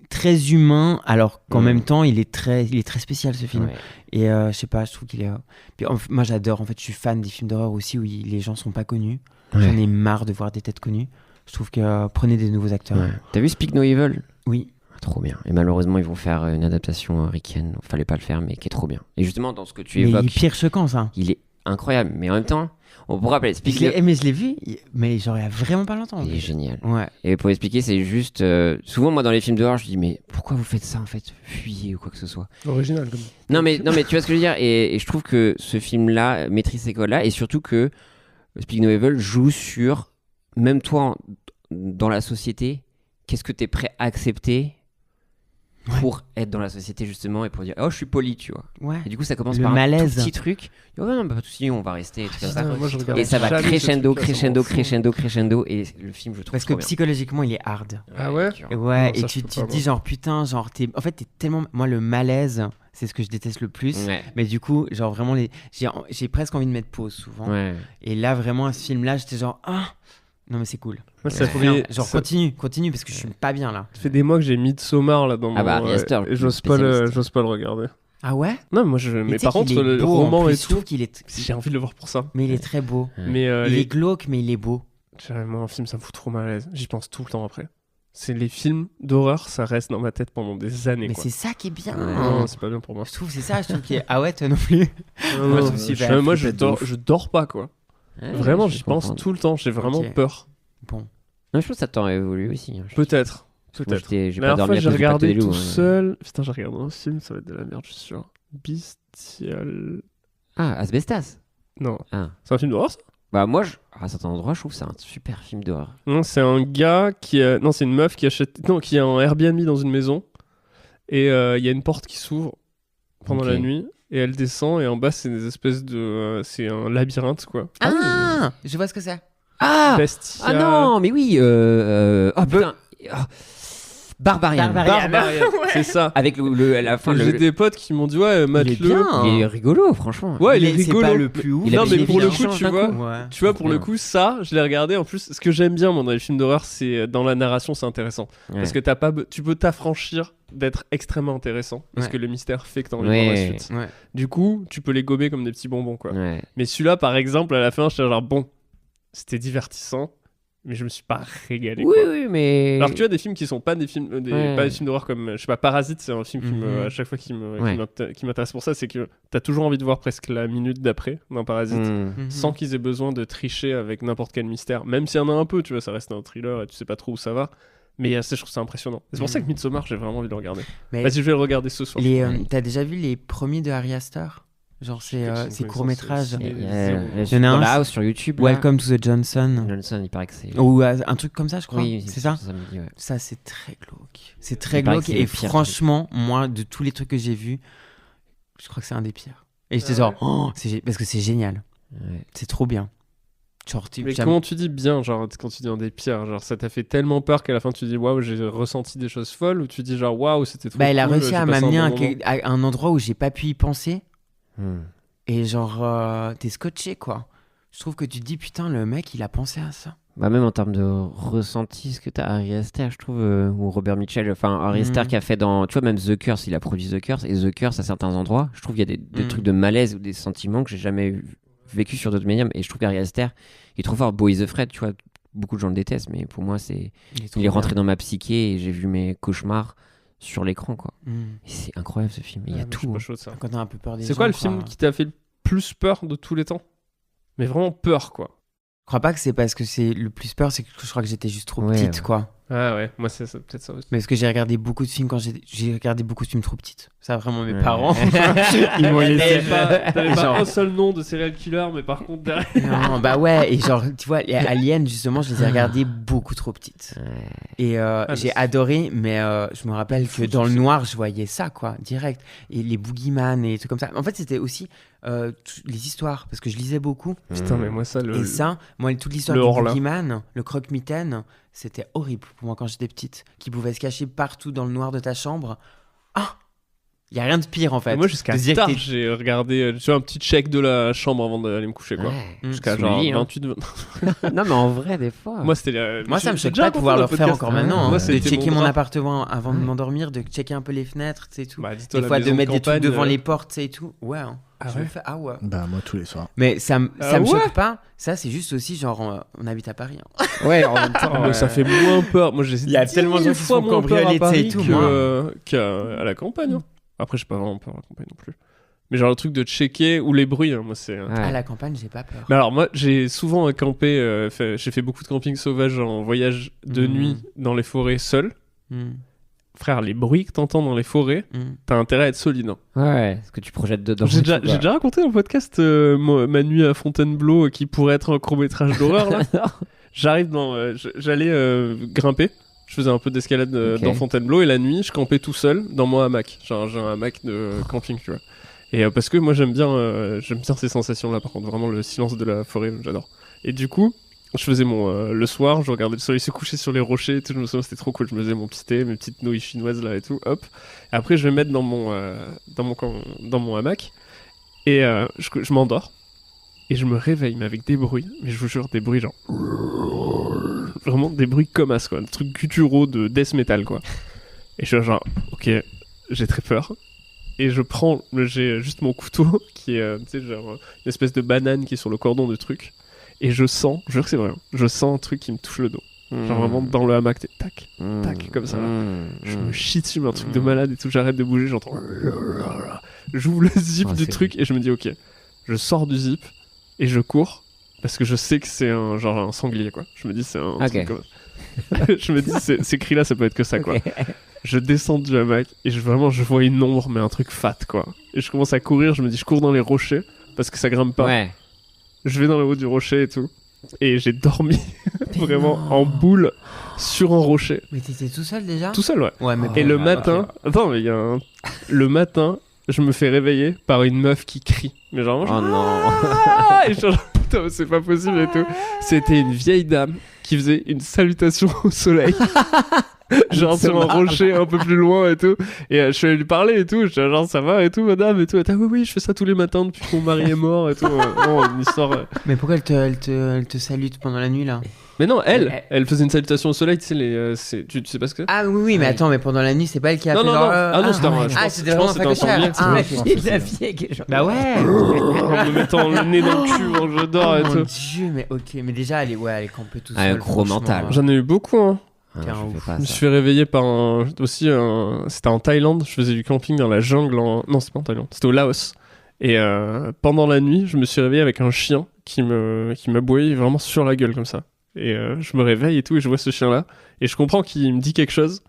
très humain, alors qu'en même temps, il est très spécial, ce film. Ouais. Et je sais pas, je trouve qu'il est. Puis, moi, j'adore, en fait, je suis fan des films d'horreur aussi où les gens sont pas connus. Ouais. J'en ai marre de voir des têtes connues. Je trouve que prenez des nouveaux acteurs. Ouais. T'as vu Speak No Evil? Oui. Trop bien. Et malheureusement, ils vont faire une adaptation ricaine. Fallait pas le faire, mais qui est trop bien. Et justement, dans ce que tu Mais il évoques, est pire choquant, ça. il est incroyable. Mais en même temps, on pourra rappeler. Speak Mais je l'ai vu, mais genre il y a vraiment pas longtemps. il est génial. Ouais. Et pour expliquer, c'est juste. Souvent, moi, dans les films d'horreur, je dis, mais pourquoi vous faites ça en fait? Fuyez ou quoi que ce soit. Original, comme. Non, mais tu vois ce que je veux dire. Et je trouve que ce film-là maîtrise ces codes-là. Et surtout que Speak No Evil joue sur. Même toi, dans la société, qu'est-ce que tu es prêt à accepter pour être dans la société justement et pour dire oh je suis poli, tu vois. Ouais. Et du coup ça commence Le par un malaise. tout petit truc. Oh, non, bah, pas de souci, on va rester et tout comme ça. Moi, je regarde Et ça va jamais ce crescendo, truc-là, ça crescendo, m'en fout. crescendo, crescendo et le film je trouve Parce que trop bien. psychologiquement il est hard. Ah ouais dur. Et ouais, Non, ça, et je tu peux te pas, dis moi. genre putain, genre en fait t'es tellement. Moi le malaise, c'est ce que je déteste le plus. Ouais. Mais du coup, genre vraiment, j'ai presque envie de mettre pause souvent. Ouais. Et là, vraiment, à ce film-là, j'étais genre ah non, mais c'est cool. Moi, ça Trop fait, bien. Genre ça continue parce que je suis pas bien là. fait des mois que j'ai mis Midsommar là dans Ah bah, mon. Ari Aster, et j'ose pas, spécialiste. j'ose pas le regarder. Ah ouais? Non, moi, mais tu sais par qu'il contre, est le beau, en roman plus, et je trouve tout, qu'il est. j'ai envie de le voir pour ça. Mais il est très beau. Ouais. Mais Il les... est glauque, mais il est beau. moi, un film, ça me fout trop mal à l'aise. J'y pense tout le temps après. C'est les films d'horreur, ça reste dans ma tête pendant des années. Mais Quoi. c'est ça qui est bien. Ouais. Non, c'est pas bien pour moi. Je trouve c'est ça, je trouve qu'il est. Ah ouais, toi non plus. Non, Moi, je non, trouve super. moi, flippette de ouf. je dors pas, quoi. Ouais, Vraiment, je j'y peux pense comprendre. tout le temps. J'ai vraiment Ok. peur. Bon. Non, je pense que ça t'aurait évolué aussi. Hein. Peut-être. Moi, Peut-être. j'ai La pas dernière dormi fois, à j'ai cause du pacte regardé des loups, tout hein. seul. Putain, j'ai regardé un film, ça va être de la merde, je suis sûr. Bestial. Ah, Asbestas. Non. Ah. C'est un film d'horreur, ça? Bah moi, à certains endroits, je trouve que c'est un super film d'horreur. Non, c'est un gars qui a... Non, c'est une meuf qui achète... Non, qui a un Airbnb dans une maison. Et il y a une porte qui s'ouvre pendant Ok. la nuit. Et elle descend. Et en bas, c'est des espèces de... c'est un labyrinthe, quoi. Ah, je vois ce que c'est. Ah Bestial. Ah non, mais oui. Oh putain. Ah. Barbarian. Barbarian. C'est ça. Avec à la fin, J'ai des potes qui m'ont dit, ouais, mate-le. bien. il est rigolo, franchement. Ouais, il est C'est rigolo. pas le plus ouf. Il a Non, mis mais des pour le villages coup, tu d'un vois, coup. Ouais. Tu vois, pour le Bien. coup, ça, je l'ai regardé. En plus, ce que j'aime bien, moi, dans les films d'horreur, c'est dans la narration, c'est intéressant. Ouais. Parce que tu peux t'affranchir d'être extrêmement intéressant. Parce Ouais. que le mystère fait que t'as envie de voir la Ouais. suite. Ouais. Du coup, tu peux les gober comme des petits bonbons, quoi. Ouais. Mais celui-là, par exemple, à la fin, j'étais genre, bon, c'était divertissant, mais je me suis pas régalé. Oui, quoi. oui, mais. Alors que tu as des films qui sont pas des films, Ouais. pas des films d'horreur comme, je sais pas, Parasite, c'est un film qui Mhm. à chaque fois Ouais. qui m'intéresse pour ça, c'est que t'as toujours envie de voir presque la minute d'après dans Parasite. Hmm. Mhm. Sans qu'ils aient besoin de tricher avec n'importe quel mystère, même s'il y en a un peu, tu vois, ça reste un thriller et tu sais pas trop où ça va. Mais je trouve ça impressionnant. C'est pour ça que Midsommar, j'ai vraiment envie de le regarder. Mais Vas-y, je vais le regarder ce soir. t'as déjà vu les premiers de Harry Astor? Genre Je sais que c'est une ces connaissance courts-métrages. aussi. Il y Zéro. a Il y en a dans un, la house sur YouTube. là. Welcome to the Johnson. Johnson, il paraît que c'est. Ou un truc comme ça, je crois. Oui, c'est ça? Ça me dit, ouais. Ça, c'est très glauque. C'est très Il paraît glauque. que c'est Et le pire franchement, moi, de tous les trucs que j'ai vus, je crois que c'est un des pires. Et j'étais Ah genre, ouais oh, parce que c'est génial. Ouais. C'est trop bien. Genre, Mais comment tu dis bien, genre, quand tu dis un des pires, genre, ça t'a fait tellement peur qu'à la fin tu dis waouh, j'ai ressenti des choses folles, ou tu dis genre waouh, c'était trop Bah, elle a cool, réussi j'ai à passé un m'amener bon à, moment. à un endroit où j'ai pas pu y penser. Hmm. Et genre, t'es scotché, quoi. Je trouve que tu te dis, putain, le mec, il a pensé à ça. Bah même en termes de ressenti, ce que t'as Ari Aster, je trouve, ou Robert Mitchell, enfin Ari Aster Mhm. qui a fait dans, tu vois, même The Curse, il a produit The Curse, et The Curse à certains endroits, je trouve qu'il y a des Mhm. trucs de malaise ou des sentiments que j'ai jamais vécu sur d'autres médiums, et je trouve qu'Ari Aster, il est trop fort. Boy is Afraid, tu vois, beaucoup de gens le détestent, mais pour moi, il est rentré dans ma psyché, et j'ai vu mes cauchemars sur l'écran, quoi. Mm. Et c'est incroyable ce film, il y Ouais, a moi, je tout. suis pas hein. chaud de ça. Quand t'as un peu peur des C'est quoi gens, le film quoi. qui t'a fait le plus peur de tous les temps? Mais vraiment peur, quoi. Je crois pas que c'est parce que c'est le plus peur, c'est que je crois que j'étais juste trop Ouais, petite, ouais. quoi. Ah ouais, moi c'est peut-être ça aussi. Mais parce que j'ai regardé beaucoup de films quand j'ai regardé beaucoup de films trop petites. Ça, vraiment, mes Ouais. parents, ils m'ont laissé. T'avais pas Genre- un seul nom de serial killer, mais par contre derrière. Non, bah ouais, et genre, tu vois, les Aliens, justement, je les ai regardés beaucoup trop petites. Et mais j'ai c'est- adoré, mais je me rappelle que dans le noir, je voyais ça, quoi, direct. Et les Boogeyman et tout comme ça. En fait, c'était aussi les histoires, parce que je lisais beaucoup. Putain, mais moi ça, Et ça, moi, toute l'histoire le du Horla. Boogeyman, le croque-mitaine, c'était horrible pour moi quand j'étais petite. Qui pouvait se cacher partout dans le noir de ta chambre. Ah, il y a rien de pire, en fait. Moi jusqu'à de dire tard, que t'es- j'ai regardé tu vois, un petit check de la chambre avant d'aller me coucher, quoi. Jusqu'à sous le genre lit, hein. 28. Non, mais en vrai, des fois. Moi c'était Moi, ça me j'ai choque déjà pas de pouvoir le raconté faire dans le encore podcast. maintenant. Moi, De c'était checker mon drap. appartement avant de m'endormir, de checker un peu les fenêtres, tu sais, tout. Bah, dis-toi, Des la fois, de maison mettre des trucs campagne, devant les portes, tu sais, et tout. Ouais, hein. Ah Je ouais le fais. Ah ouais. Bah, moi, tous les soirs. Mais ça me Ah ouais choque pas. Ça, c'est juste aussi, genre, on habite à Paris. hein. Ouais, en même temps. Ah, mais ça fait moins peur. Moi, j'ai Il y a tellement de gens qui se font moins peur à cambrioler, tu sais, Paris et tout, qu'à la campagne. hein. Après, j'ai pas vraiment peur à la campagne non plus. Mais genre le truc de checker ou les bruits, hein, moi c'est. À la campagne, j'ai pas peur. Mais alors moi, j'ai souvent campé. J'ai fait beaucoup de camping sauvage en voyage de Mhm. nuit dans les forêts seul. Hmm, Frère, les bruits que t'entends dans les forêts, hmm. t'as intérêt à être solide. hein. Ouais, ce que tu projettes dedans. J'ai déjà, et tout, quoi. j'ai déjà raconté dans le podcast ma nuit à Fontainebleau qui pourrait être un court-métrage d'horreur là. J'arrive dans. J'allais grimper. Je faisais un peu d'escalade Ok. dans Fontainebleau et la nuit, je campais tout seul dans mon hamac. Genre, j'ai un hamac de camping, tu vois. Et parce que moi, j'aime bien ces sensations-là. Par contre, vraiment, le silence de la forêt, j'adore. Et du coup, je faisais le soir, je regardais le soleil se coucher sur les rochers et tout. Je me souviens, c'était trop cool. Je me faisais mon petit thé, mes petites nouilles chinoises là et tout. Hop. Et après, je vais mettre dans mon hamac et je m'endors. Et je me réveille, mais avec des bruits. Mais je vous jure, des bruits genre. Vraiment des bruits comme as, quoi. Des trucs gutturaux de death metal, quoi. Et je suis genre, ok, j'ai très peur. Et j'ai juste mon couteau qui est, tu sais, genre, une espèce de banane qui est sur le cordon de truc. Et je sens, je jure que c'est vrai, hein, je sens un truc qui me touche le dos. Genre vraiment dans le hamac, tac, tac, comme ça. Là. Je me chie dessus, mais un truc de malade et tout, j'arrête de bouger, j'entends. J'ouvre le zip Oh, du c'est truc et je me dis, ok, je sors du zip et je cours parce que je sais que c'est un sanglier, quoi. Je me dis, c'est un truc comme je me dis, ces cris-là, ça peut être que ça, quoi. Je descends du hamac et je vois une ombre, mais un truc fat, quoi. Et je commence à courir, je me dis, je cours dans les rochers parce que ça grimpe pas. Ouais. Je vais dans le haut du rocher et tout. Et j'ai dormi vraiment en boule sur un rocher. Mais t'étais tout seul déjà? Tout seul, ouais. Ouais, mais Et bon, le bah, matin, ok. attends, mais le matin, je me fais réveiller par une meuf qui crie. Mais genre, Oh non. et je suis genre, putain, mais c'est pas possible et tout. C'était une vieille dame qui faisait une salutation au soleil. Genre C'est sur un marrant. rocher un peu plus loin et tout. Et je suis allé lui parler et tout. Je suis genre, ça va et tout, madame et tout. Elle était, ah oui, je fais ça tous les matins depuis que mon mari est mort et tout. Vraiment, une histoire. Mais pourquoi elle te salue pendant la nuit là? Mais non, elle faisait une salutation au soleil, tu sais, tu sais pas ce que c'est? Ah oui, mais Ouais. attends, mais pendant la nuit, c'est pas elle qui a Non, fait non, genre. non. Ah non, c'était un- je pense- c'était je vraiment pense un que c'était un facochère. sanglier. Ah, T'imagines la fille qui est genre. bah ouais. En me mettant le nez dans le cul quand je dors et Oh mon tout. dieu, mais ok, mais déjà elle est campée tout Ah, seul. un gros franchement. mental. J'en ai eu beaucoup, hein. Ah, T'es un je ouf. fais pas Je me ça. suis fait réveiller par c'était en Thaïlande, je faisais du camping dans la jungle non, c'est pas en Thaïlande, c'était au Laos. Et pendant la nuit, je me suis réveillé avec un chien qui m'aboyait vraiment sur la gueule comme ça. Et je me réveille et tout, et je vois ce chien-là, et je comprends qu'il me dit quelque chose.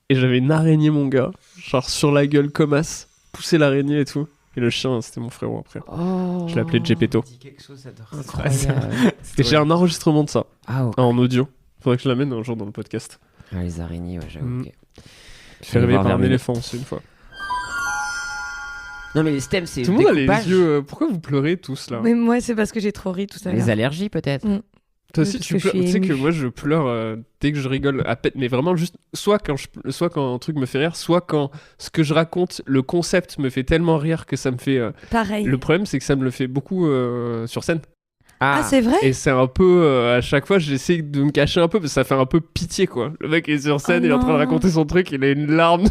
Et j'avais une araignée, mon gars, genre sur la gueule comme as, pousser l'araignée et tout. Et le chien, c'était mon frérot après. Oh. Je l'appelais Gepetto. Dis quelque chose, j'adore. Incroyable. Et j'ai un enregistrement de ça, Ah, ok. en audio. Faudrait que je l'amène un jour dans le podcast. Ah, les araignées, ouais, j'avoue. Mm. ok. Je suis fait Allez réveiller voir par un Vermine. éléphant aussi une fois. Non, mais les stems, c'est Tout le monde a les découpage. yeux. Pourquoi vous pleurez tous là? Mais moi, c'est parce que j'ai trop ri tout à l'heure. Les allergies, peut-être. Toi aussi, parce tu que je pleures. suis Tu sais que émue. moi, je pleure dès que je rigole à peine, mais vraiment juste soit quand un truc me fait rire, soit quand ce que je raconte, le concept me fait tellement rire que ça me fait. Pareil. Le problème, c'est que ça me le fait beaucoup sur scène. Ah, c'est vrai? Et c'est un peu à chaque fois, j'essaie de me cacher un peu parce que ça fait un peu pitié quoi. Le mec est sur scène, Oh il est en train de non. raconter son truc, il a une larme.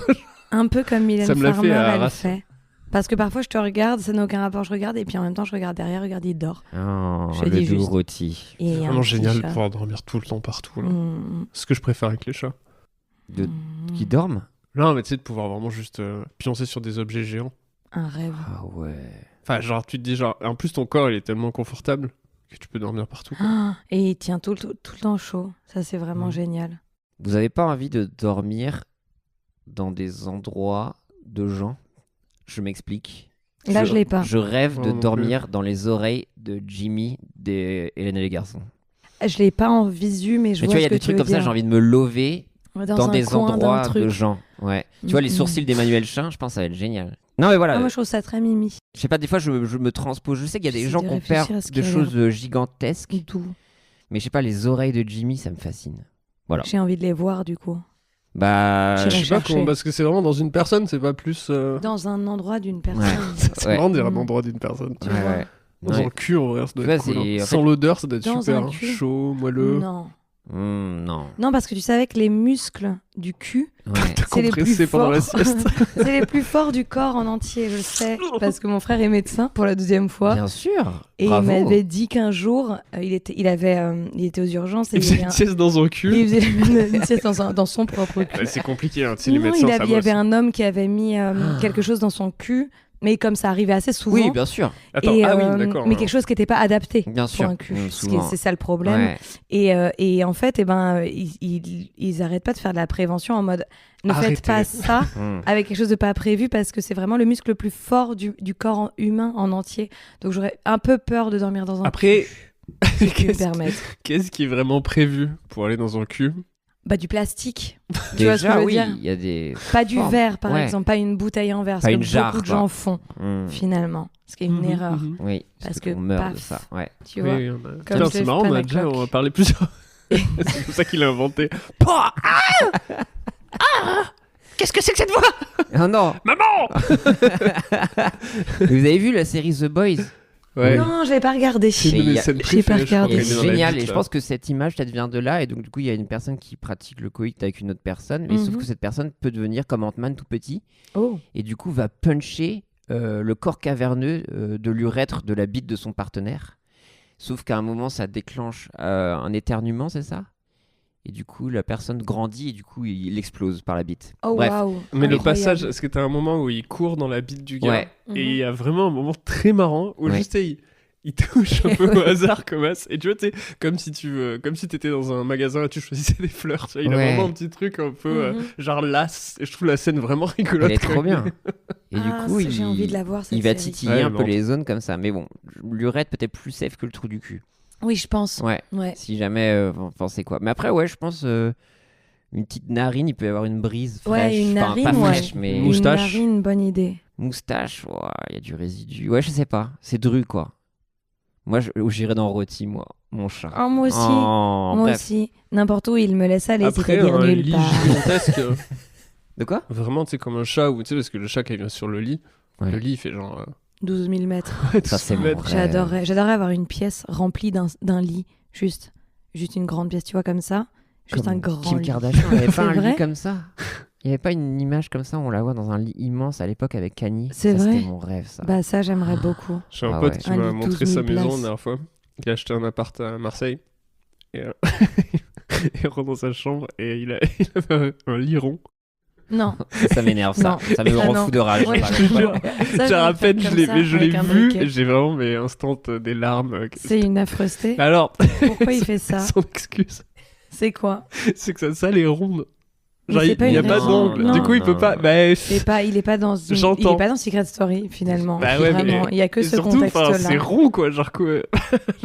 Un peu comme Mylène Ça me l'a fait Farmer, à elle Arras. fait. Parce que parfois, je te regarde, ça n'a aucun rapport, je regarde, et puis en même temps, je regarde derrière, regarde, il dort. Oh, Je le dis doux juste. rôti. Et il y a un Vraiment petit génial de chat. pouvoir dormir tout le temps partout. Là. Mm, Ce que je préfère avec les chats. De... mm. Qui dorment? Non, mais tu sais, de pouvoir vraiment juste pioncer sur des objets géants. Un rêve. Ah ouais. Enfin, genre, tu te dis, genre, en plus, ton corps, il est tellement confortable que tu peux dormir partout. quoi. Ah, et il tient tout le temps chaud. Ça, c'est vraiment Mm. génial. Vous avez pas envie de dormir dans des endroits de gens? Je m'explique. Là, je l'ai pas. Je rêve de Moi non dormir dans les oreilles de Jimmy des Hélène et les garçons. Je l'ai pas en visu, mais je Mais tu vois vois, il y ce a que des tu trucs veux comme ça, dire. j'ai envie de me lever dans un des coin d'un endroits truc. de gens. Ouais. Tu vois, les Mhm. sourcils d'Emmanuel Chin, je pense que ça va être génial. Non, mais voilà. Ah, moi, je trouve ça très mimi. Je sais pas, des fois, je me transpose. Je sais qu'il y a des J'essaie gens de qui ont réfléchir peur à ce de qui a choses gigantesques. Du tout. Mais je sais pas, les oreilles de Jimmy, ça me fascine. Voilà. J'ai envie de les voir, du coup. Bah. J'irai Je sais pas chercher. comment, parce que c'est vraiment dans une personne, c'est pas plus. Dans un endroit d'une personne. C'est Ouais. marrant de dire un Mm. endroit d'une personne. Tu Ouais, vois. ouais. Dans Ouais. le cul, en vrai, ça doit Tu être vois, cool. c'est- Hein. en Sans fait- l'odeur, ça doit être Dans super. un Hein. cul. Chaud, moelleux. Non. Non. Non, parce que tu savais que les muscles du cul, Ouais. T'as c'est les compressé plus pendant la forts. sieste. c'est les plus forts du corps en entier, je le sais. Parce que mon frère est médecin pour la 2e fois. Bien sûr. Et Bravo. il m'avait dit qu'un jour, il était aux urgences et Il faisait une sieste dans son et cul. il faisait une sieste dans son propre cul. Ouais, c'est compliqué, hein. Tu sais, les Non, médecins, ça il y avait bosse. un homme qui avait mis quelque chose dans son cul, mais comme ça arrivait assez souvent. Oui, bien sûr. Attends, et, ah oui, d'accord. mais quelque chose qui n'était pas adapté Bien pour sûr. un cul. Souvent. C'est ça le problème. Ouais. Et en fait, ils arrêtent pas de faire de la prévention en mode ne Arrêtez. faites pas ça Mm. avec quelque chose de pas prévu parce que c'est vraiment le muscle le plus fort du corps humain en entier. Donc j'aurais un peu peur de dormir dans un Après, cul, si je puis me qu'est-ce permettre. qu'est-ce qui est vraiment prévu pour aller dans un cul? Bah du plastique. Tu vois ce que Déjà, je veux oui, dire il y a des. Pas du formes. verre par Ouais. exemple, pas une bouteille en verre, Pas ce une que jarre, beaucoup de quoi. gens font Mm. finalement. Ce qui est une Mhm, erreur. mhm. Oui. Parce qu'on que meurt de paf. ça. Ouais. Tu vois. Oui, Comme putain, c'est Steve marrant, on a Panaclock. déjà parlé plusieurs. C'est pour ça qu'il a inventé. Pouah, qu'est-ce que c'est que cette voix? Oh non. Maman! Vous avez vu la série The Boys? Ouais. Non, je l'ai pas regardé. C'est une de il y mes a- scènes j'ai pas préférées, je crois, regardé. Et quand il est c'est dans la génial, butte, et je là. pense que cette image, ça vient de là, et donc du coup, il y a une personne qui pratique le coït avec une autre personne, mais sauf Mhm. que cette personne peut devenir comme Ant-Man tout petit, Oh. et du coup va puncher le corps caverneux de l'urètre de la bite de son partenaire. Sauf qu'à un moment, ça déclenche un éternuement, c'est ça? Et du coup, la personne grandit, et du coup, il explose par la bite. Oh Bref. waouh. Mais le Incroyable. passage, est-ce que t'as un moment où il court dans la bite du gars Ouais. et il y a vraiment un moment très marrant où Ouais. juste il touche un peu au hasard comme as et tu vois t'es comme si t'étais dans un magasin et tu choisissais des fleurs, tu vois, il a Ouais. vraiment un petit truc un peu Mhm. genre lasse et je trouve la scène vraiment rigolote. Elle est trop quand bien. même. Et du Ah, coup, ça, j'ai envie de la voir, cette il va série. titiller Ouais, un elle est peu marrante. les zones comme ça. Mais bon, l'urètre peut-être plus safe que le trou du cul. Oui, je pense. Ouais. Ouais. Si jamais, vous pensez quoi. Mais après, ouais, je pense une petite narine, il peut y avoir une brise fraîche. Ouais, une Enfin, narine, pas ouais. fraîche, mais Une Moustache. narine, bonne idée. moustache, ouais, il y a du résidu. Ouais, je sais pas. C'est Dru, quoi. Moi, j'irais dans Rôti, moi, mon chat. Oh, moi aussi. Oh, Moi bref. aussi. N'importe où, il me laisse aller, Après c'est-à-dire un nulle lit part. gigantesque, De quoi? vraiment tu sais comme un chat ou tu sais parce que le chat quand il vient sur le lit, Ouais. le lit il fait genre 12 000 mètres. Ça, c'est 12 mon mètres. rêve. J'adorerais avoir une pièce remplie d'un lit. Juste une grande pièce, tu vois, comme ça. Juste Comme un grand Kim lit. Kardashian, il n'y avait pas C'est un vrai lit comme ça. Il n'y avait pas une image comme ça, on la voit dans un lit immense à l'époque avec Kanye. C'est Ça, vrai. C'était mon rêve, ça. Bah ça, j'aimerais beaucoup. J'ai un Ah pote ouais. qui Un m'a lit de montré 12 sa 000 maison la places. dernière fois. Il a acheté un appart à Marseille. Et il rentre dans sa chambre et il avait un lit rond. Non. Ça m'énerve, ça. Non. Ça me Ça, rend non. fou de rage. Ouais, par je te exemple. jure. Ça, Genre à peine je l'ai avec un vu, briquet. j'ai vraiment mais instant des larmes. C'est une affreusté. Alors, Pourquoi il fait ça son excuse, C'est quoi c'est que sa salle est ronde. Mais Genre c'est il pas n'y a une pas raison. d'angle. Non. Du coup, il peut Non. pas. Bah, il est pas dans J'entends. il est pas dans Secret Story finalement. Bah ouais, mais- Vraiment, il y a que et ce surtout, enfin, contexte-là. c'est rond quoi. Genre quoi.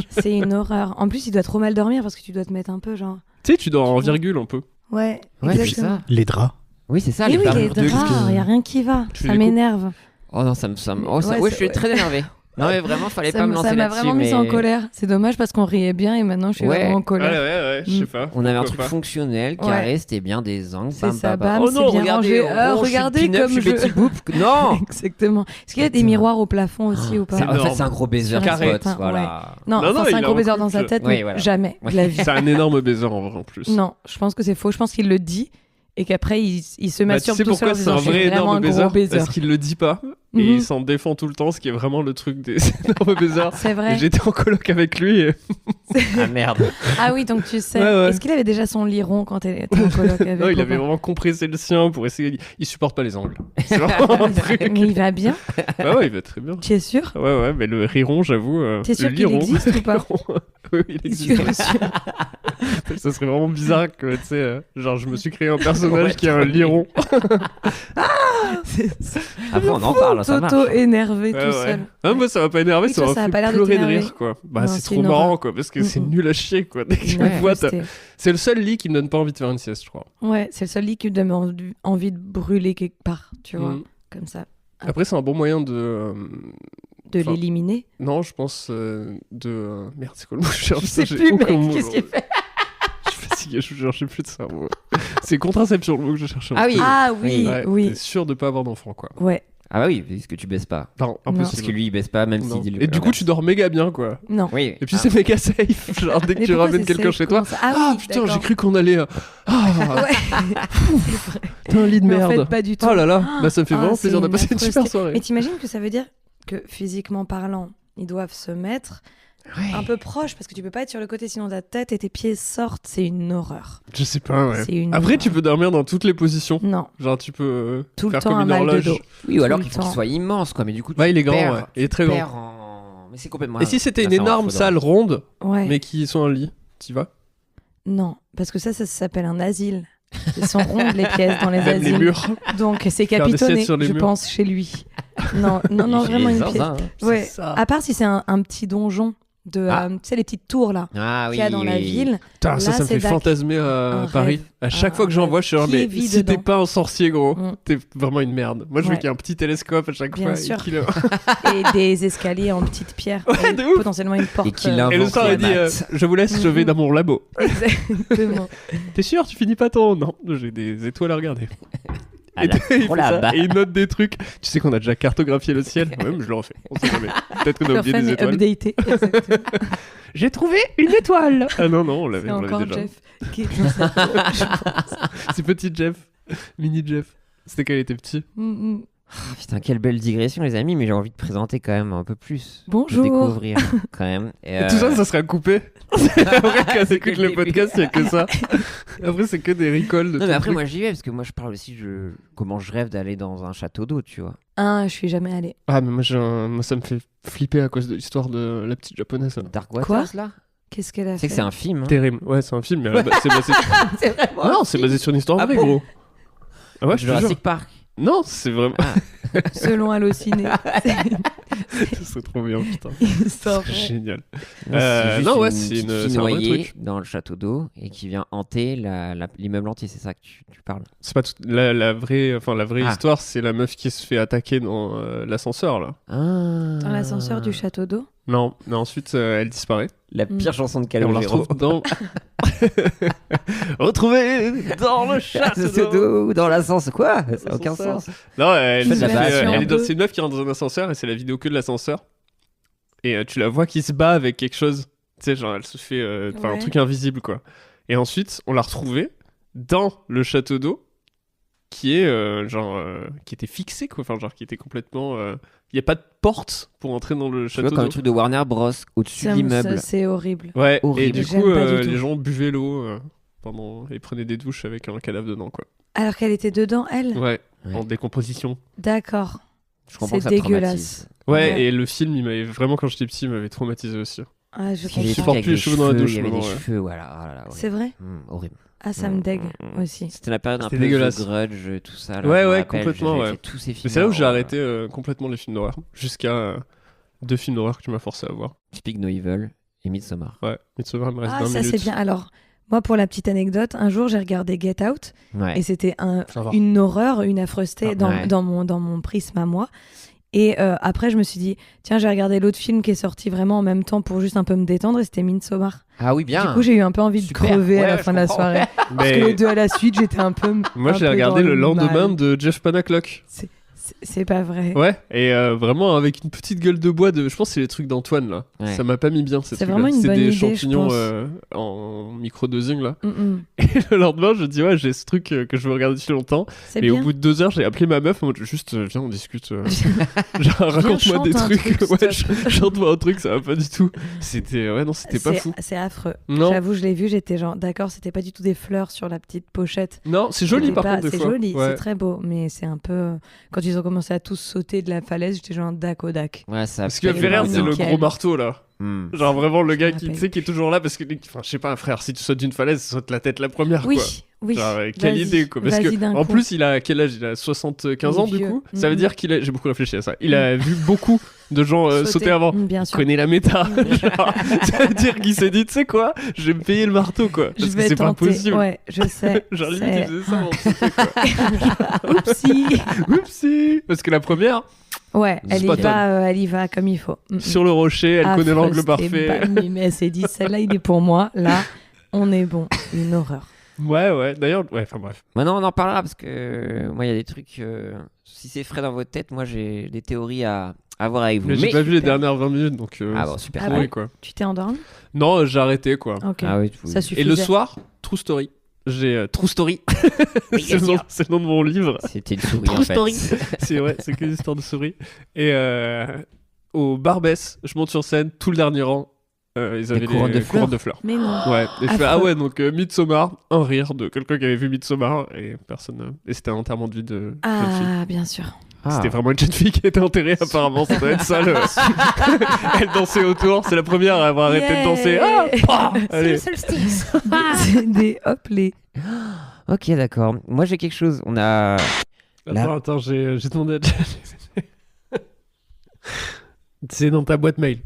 C'est une horreur. En plus, il doit trop mal dormir parce que tu dois te mettre un peu genre. Tu sais, tu dors en virgule un peu. Ouais. Ouais, c'est exactement. ça. Les draps. Oui, c'est ça. Et les oui, les parures de draps, lit. il y a rien qui va. Tu fais Ça des m'énerve. Oh non, oh, ça... Ouais, ouais, c'est- je suis très énervé. Non, mais vraiment, fallait pas me lancer ça m'a là-dessus. vraiment mis mais... en colère. C'est dommage parce qu'on riait bien et maintenant je suis Ouais. vraiment en Ouais, colère. ouais, je sais pas. On avait un pourquoi truc fonctionnel, Ouais. carré, c'était bien des angles. C'est bam, ça, bam, bam. bam, Oh non, c'est bien regardez, rangé. Ah, oh, je suis regardez Pin-Up, comme je suis je- Betty Boop. Non. Exactement. Est-ce qu'il y a des Putain. miroirs au plafond aussi ou pas En fait, énorme. c'est un gros baiser Carré. spot, voilà. Non, Non, enfin, non, c'est un il gros a baiser un dans sa couple. tête, Oui, mais voilà. jamais de la vie. C'est un énorme baiser en vrai en plus. Non, je pense que c'est faux. Je pense qu'il le dit et qu'après il se Bah, tu masturbe sais tout pourquoi seul. en c'est un disant, vrai j'ai vraiment énorme un baiser gros baiser. Parce qu'il le dit pas et Mhm. il s'en défend tout le temps, ce qui est vraiment le truc des énormes baisers. C'est vrai. J'étais en coloc avec lui et Ah merde. Ah oui, donc tu sais. Ouais, ouais. Est-ce qu'il avait déjà son lit rond quand elle était en coloc avec non, il ou avait pas vraiment compressé le sien pour essayer. Il supporte pas les angles. C'est vraiment un truc. Mais il va bien, Ouais, il va très bien. tu es sûr Ouais, mais le riron, j'avoue. T'es sûr le qu'il liron, existe ou pas riron. Oui, il Issu existe. reçu. Ça serait vraiment bizarre que, tu sais, genre, je me suis créé un personnage qui a un liron. Après, on en parle, ça marche. Toto énervé Ouais, tout ouais. seul. Ah, moi, ça m'a pas énervé, Oui, ça toi, m'a ça a fait pas l'air de pleurer de t'énerver. rire, quoi. Bah, Non, c'est c'est trop une marrant, horreur. quoi, parce que c'est Mm, mm. nul à chier, quoi. Dès que tu le Ouais, vois, c'était- c'est le seul lit qui me donne pas envie de faire une sieste, je crois. Ouais, c'est le seul lit qui me donne envie de brûler quelque part, tu vois, Mm. comme ça. Après, c'est un bon moyen de. De Enfin, l'éliminer. Non, je pense Merde, c'est quoi le mot que je cherche? Je sais J'ai plus, mec, aucun mot qu'est-ce qu'il aujourd'hui. fait? Je suis fatigué, je vous jure, j'ai plus de cerveau. C'est contraception le mot que je cherchais. Ah oui. Ah oui, Ouais, oui. T'es sûr de pas avoir d'enfant, quoi. Ouais, Ah bah oui, parce que tu baisses pas. Non, Non. impossible. Parce que lui, il baisse pas, même Non. s'il dit le Et du coup, tu dors méga bien, quoi. non. Oui. Et puis c'est méga safe. Genre, dès que Mais tu pourquoi ramènes c'est quelqu'un safe, chez toi. comment ça Ah, Ah oui, putain, j'ai d'accord. cru qu'on allait. Ah, Ouais. C'est vrai. t'as un lit de Mais en merde. fait, pas du tout. Oh là là, bah ça me fait Ah, vraiment c'est plaisir de une passer une super atrocité. soirée. Mais t'imagines que ça veut dire que physiquement parlant, ils doivent se mettre un peu proches parce que tu peux pas être sur le côté sinon ta tête et tes pieds sortent. C'est une horreur. Je sais pas, ouais. C'est une Après, tu horreur. peux dormir dans toutes les positions. Non, Genre, tu peux tout le faire temps comme un une mal de horloge. dos. Oui, ou alors Tout qu'il le faut qu'il temps. soit immense, quoi. Mais du coup, Ouais, il est grand, perds- ouais. Il est très tu grand. perds en- Mais c'est complètement. Et si c'était Là, une ça, énorme faudra- salle ronde, Ouais. mais qui sont un lit, t'y vas? Non, parce que ça s'appelle un asile. Ils sont rondes les pièces dans les Même les asiles. murs. Donc c'est Faire des capitonné, siestes sur les je murs. pense, chez lui. Non, non, non, Il fait vraiment les une pièce. zinzins, hein. Ouais. C'est ça. À part si c'est un petit donjon de, Ah. tu sais, les petites tours là Ah oui. qu'il y a dans la oui. ville. Putain, Là, ça me c'est fait dac. fantasmer Un à Paris. rêve. À chaque Un fois que j'en rêve. vois, je suis genre, Qui mais vit si t'es dedans pas un sorcier, gros, Mm. t'es vraiment une merde. Moi, je veux Ouais. qu'il y ait un petit télescope à chaque Bien fois. sûr. Et, qu'il le- Et des escaliers en petites pierres. Ouais, Et de ouf. potentiellement une porte. Et qu'il Et le soir, il dit je vous laisse, je vais dans mon labo. Exactement. T'es sûr, tu finis pas ton. Non, j'ai des étoiles à regarder. Ah, Et là, il trop fait ça, là-bas. et il note des trucs. Tu sais qu'on a déjà cartographié le ciel. Même, je le refais. On sait jamais. Peut-être qu'on a oublié Perfun des est étoiles. updaté. Exactement. J'ai trouvé une étoile. Ah non, non, on l'avait, C'est on l'avait encore déjà. Jeff qui est dans sa- C'est petit Jeff. Mini Jeff. C'était quand il était petit. Mm, mm. Ah, putain, quelle belle digression, les amis, mais j'ai envie de présenter quand même un peu plus. Bonjour. De découvrir, quand même. Et, Et tout ça, ça sera coupé. Après, quand C'est que t'écoutes le des- podcast, il n'y a que ça. Après, c'est que des recols de Non, ton mais après, truc. moi, j'y vais, parce que moi, je parle aussi comment je rêve d'aller dans un château d'eau, tu vois. Ah, je suis jamais allée. Ah, mais moi, ça me fait flipper à cause de l'histoire de la petite japonaise. Dark Waters, Quoi là Qu'est-ce qu'elle a C'est fait que c'est un film. Hein. Terrible. Ouais, c'est un film, mais c'est basé... C'est vraiment Ah non, c'est basé sur une histoire Ah vraie, bon gros. Ah ouais, je te jure. Jurassic Park. Non, c'est vraiment... selon Allociné. Ce serait trop bien, putain. C'est C'est génial. Non, c'est juste non, ouais, une c'est petite une- fille c'est un vrai noyée truc. dans le château d'eau et qui vient hanter l'immeuble entier, c'est ça que tu parles. C'est pas tout... la vraie Ah. histoire, c'est la meuf qui se fait attaquer dans l'ascenseur, là. Ah. Dans l'ascenseur du château d'eau. Non, mais ensuite, elle disparaît. La pire chanson de Et on la Calogero. retrouve dans... Retrouvé dans le château Château d'eau. d'eau, dans l'ascenseur. Quoi Ça n'a aucun L'ascenseur. sens. Non, elle, Faites la se base, fait, un elle est dans... peu. c'est une meuf qui rentre dans un ascenseur et c'est la vidéo que de l'ascenseur. Et tu la vois qui se bat avec quelque chose. Tu sais, genre, elle se fait un Ouais. truc invisible, quoi. Et ensuite, on l'a retrouvée dans le château d'eau qui est qui était fixé, quoi. Enfin, genre, qui était complètement. Il n'y a pas de porte pour entrer dans le Tu vois, château comme d'eau. le truc de Warner Bros. Au-dessus de l'immeuble. C'est horrible. Ouais, Horrible. et du J'aime coup, pas du tout. les gens buvaient l'eau pendant. Et prenaient des douches avec un cadavre dedans, quoi. Alors qu'elle était dedans, elle. Ouais, Ouais. en décomposition. D'accord. Je comprends C'est que ça te dégueulasse. traumatise. Ouais, Ouais. et le film, il m'avait vraiment, quand j'étais petit, il m'avait traumatisé aussi. Ah, je Il y avait des Je trucs supporte comprends. avec plus les des cheveux dans la douche, Il y avait des maintenant, ouais. cheveux, voilà. Oh là là, C'est vrai horrible. Ah, ça me dégue aussi. C'était la période un C'était peu dégueulasse. The Grudge, tout ça. Là, Ouais, je me ouais, rappelle, complètement, j'avais ouais. fait tous ces films. Mais c'est là où j'ai arrêté complètement les films d'horreur. Jusqu'à 2 films d'horreur que tu m'as forcé à voir. Speak No Evil et Midsommar. Ouais, Midsommar, il me reste Ah, 20 ça minutes. c'est bien. Alors, moi, pour la petite anecdote, un jour, j'ai regardé Get Out Ouais. et c'était Ça va. une horreur, une affreusité Ah, dans, ouais. dans mon prisme à moi. Et après, je me suis dit, tiens, j'ai regardé l'autre film qui est sorti vraiment en même temps pour juste un peu me détendre et c'était Midsommar. Ah oui, bien. Du coup, j'ai eu un peu envie de Super. crever à Ouais, la je fin de la comprends. soirée. Parce que Mais les deux à la suite, j'étais un peu. moi, un je l'ai peu regardé dans le lendemain mal. de Jeff Panaclock. C'est pas vrai. Ouais, et vraiment avec une petite gueule de bois de. Je pense que c'est les trucs d'Antoine là. Ouais. Ça m'a pas mis bien. C'est vraiment une C'est bonne des idée, je champignons pense. en microdosing là. Mm, mm. Et le lendemain, je dis ouais, j'ai ce truc que je veux regarder depuis longtemps. C'est Et au bien. bout de 2 heures, j'ai appelé ma meuf en mode juste viens, on discute. Genre raconte-moi chante des un trucs. truc, Ouais, stop. chante-moi un truc, ça va pas du tout. C'était ouais, non, c'était pas C'est- fou. C'est affreux. Non. J'avoue, je l'ai vu, j'étais genre, d'accord, c'était pas du tout des fleurs sur la petite pochette. Non, c'est joli C'était par pas- contre des C'est fois. joli, Ouais. c'est très beau, mais c'est un peu. Quand ils ont commencé à tous sauter de la falaise, j'étais genre dac au dac. Ouais, ça Ce qui m'a fait fait rire, c'est le Nickel. gros marteau là. Genre vraiment le gars Je qui, me tu sais, qui est toujours là parce que, enfin, je sais pas, frère, si tu sautes d'une falaise, saute la tête la première, Oui, quoi. oui. Genre, quelle Vas-y, idée, quoi. Parce vas-y que, d'un en coup. plus, il a quel âge? Il a 75 ans, du Vieux. coup. Ça veut Mhm. dire qu'il a, j'ai beaucoup réfléchi à ça. Il a vu beaucoup de gens sauter avant. Bien sûr. Connaît la méta. Genre, ça veut dire qu'il s'est dit, tu sais quoi, je vais me payer le marteau, quoi. Je Parce que vais c'est pas tenter. possible. Ouais, je sais. Genre, limite, c'est- il faisait ça avant de sauter, quoi. Oupsie. Oupsie. Parce que la première, Ouais, elle Spot elle y va comme il faut. sur le rocher, elle connaît l'angle Affreuse, parfait. et bam, mais elle s'est dit, celle-là, il est pour moi. Là, on est bon. Une horreur. Ouais. D'ailleurs, ouais, enfin bref. Maintenant, on en parlera parce que moi, il y a des trucs. Si c'est frais dans votre tête, moi, j'ai des théories à voir avec vous. Mais j'ai Mais- pas vu les super. dernières 20 minutes, donc. Ah bon, super. Ah pourri, ouais quoi. Tu t'es endormi? Non, j'ai arrêté, quoi. Ok. Ah oui, Ça suffisait. Et le soir, True Story. J'ai True Story. c'est le nom de mon livre. C'était une souris True en fait. Story. C'est vrai, c'est que des histoires de souris. Et au Barbès, je monte sur scène, tout le dernier rang. Ils avaient couronnes de fleurs. couronnes de fleurs. Mais non. Ouais, et je fais, Affreux. ah ouais, donc Midsommar, un rire de quelqu'un qui avait vu Midsommar et personne. Et c'était un enterrement de vie de jeune fille. Ah, bien sûr. Ah. C'était vraiment une jeune fille qui était enterrée, apparemment. Ça doit être ça. Elle dansait autour. C'est la première à avoir arrêté de danser. Ah, pah, allez. C'est des hop les. Ok, d'accord. Moi, j'ai quelque chose. On a. Attends, j'ai demandé à C'est dans ta boîte mail.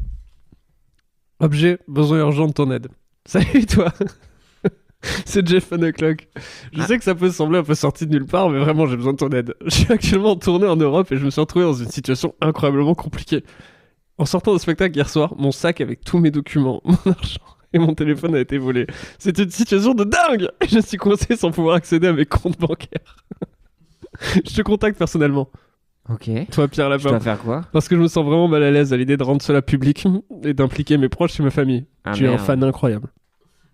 Objet, besoin urgent de ton aide. Salut toi. C'est Jeff O'Clock. Je sais que ça peut sembler un peu sorti de nulle part, mais vraiment j'ai besoin de ton aide. Je suis actuellement en tournée en Europe et je me suis retrouvé dans une situation incroyablement compliquée. En sortant de spectacle hier soir, mon sac avec tous mes documents, mon argent et mon téléphone a été volé. C'est une situation de dingue. Je suis coincé sans pouvoir accéder à mes comptes bancaires. Je te contacte personnellement. Ok. Toi, Pierre Je Lapin. dois faire quoi? Parce que je me sens vraiment mal à l'aise à l'idée de rendre cela public et d'impliquer mes proches et ma famille. Ah, Tu es un merde. fan incroyable.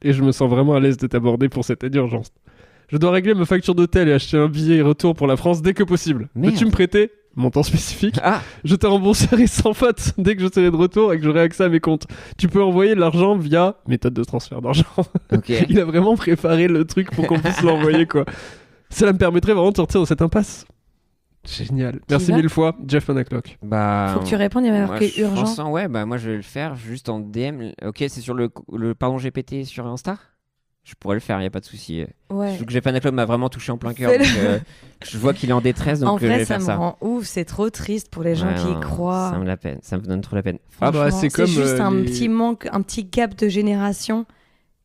Et je me sens vraiment à l'aise de t'aborder pour cette aide d'urgence. Je dois régler ma facture d'hôtel et acheter un billet retour pour la France dès que possible. Merde. Peux-tu me prêter montant spécifique? Ah, Je te rembourserai sans faute dès que je serai de retour et que j'aurai accès à mes comptes. Tu peux envoyer l'argent via méthode de transfert d'argent. ok. Il a vraiment préparé le truc pour qu'on puisse l'envoyer, quoi. Cela me permettrait vraiment de sortir de cette impasse. Génial. Merci va 1000 fois, Jeff O'Clock. Bah. Faut que tu répondes, il y avait moi, marqué urgent. pensant, ouais, bah moi je vais le faire juste en DM. Ok, c'est sur le pardon GPT sur Insta. Je pourrais le faire, y a pas de souci. Ouais. Je que Jeff Club m'a vraiment touché en plein cœur. Fais-le. Donc, je vois qu'il est en détresse, donc En je vrai, vais ça faire me ça. rend ouf. C'est trop triste pour les gens Ouais, qui y non, croient. Ça me la peine, ça me donne trop la peine. Ah bah, Franchement, c'est comme, juste un les- petit manque, un petit gap de génération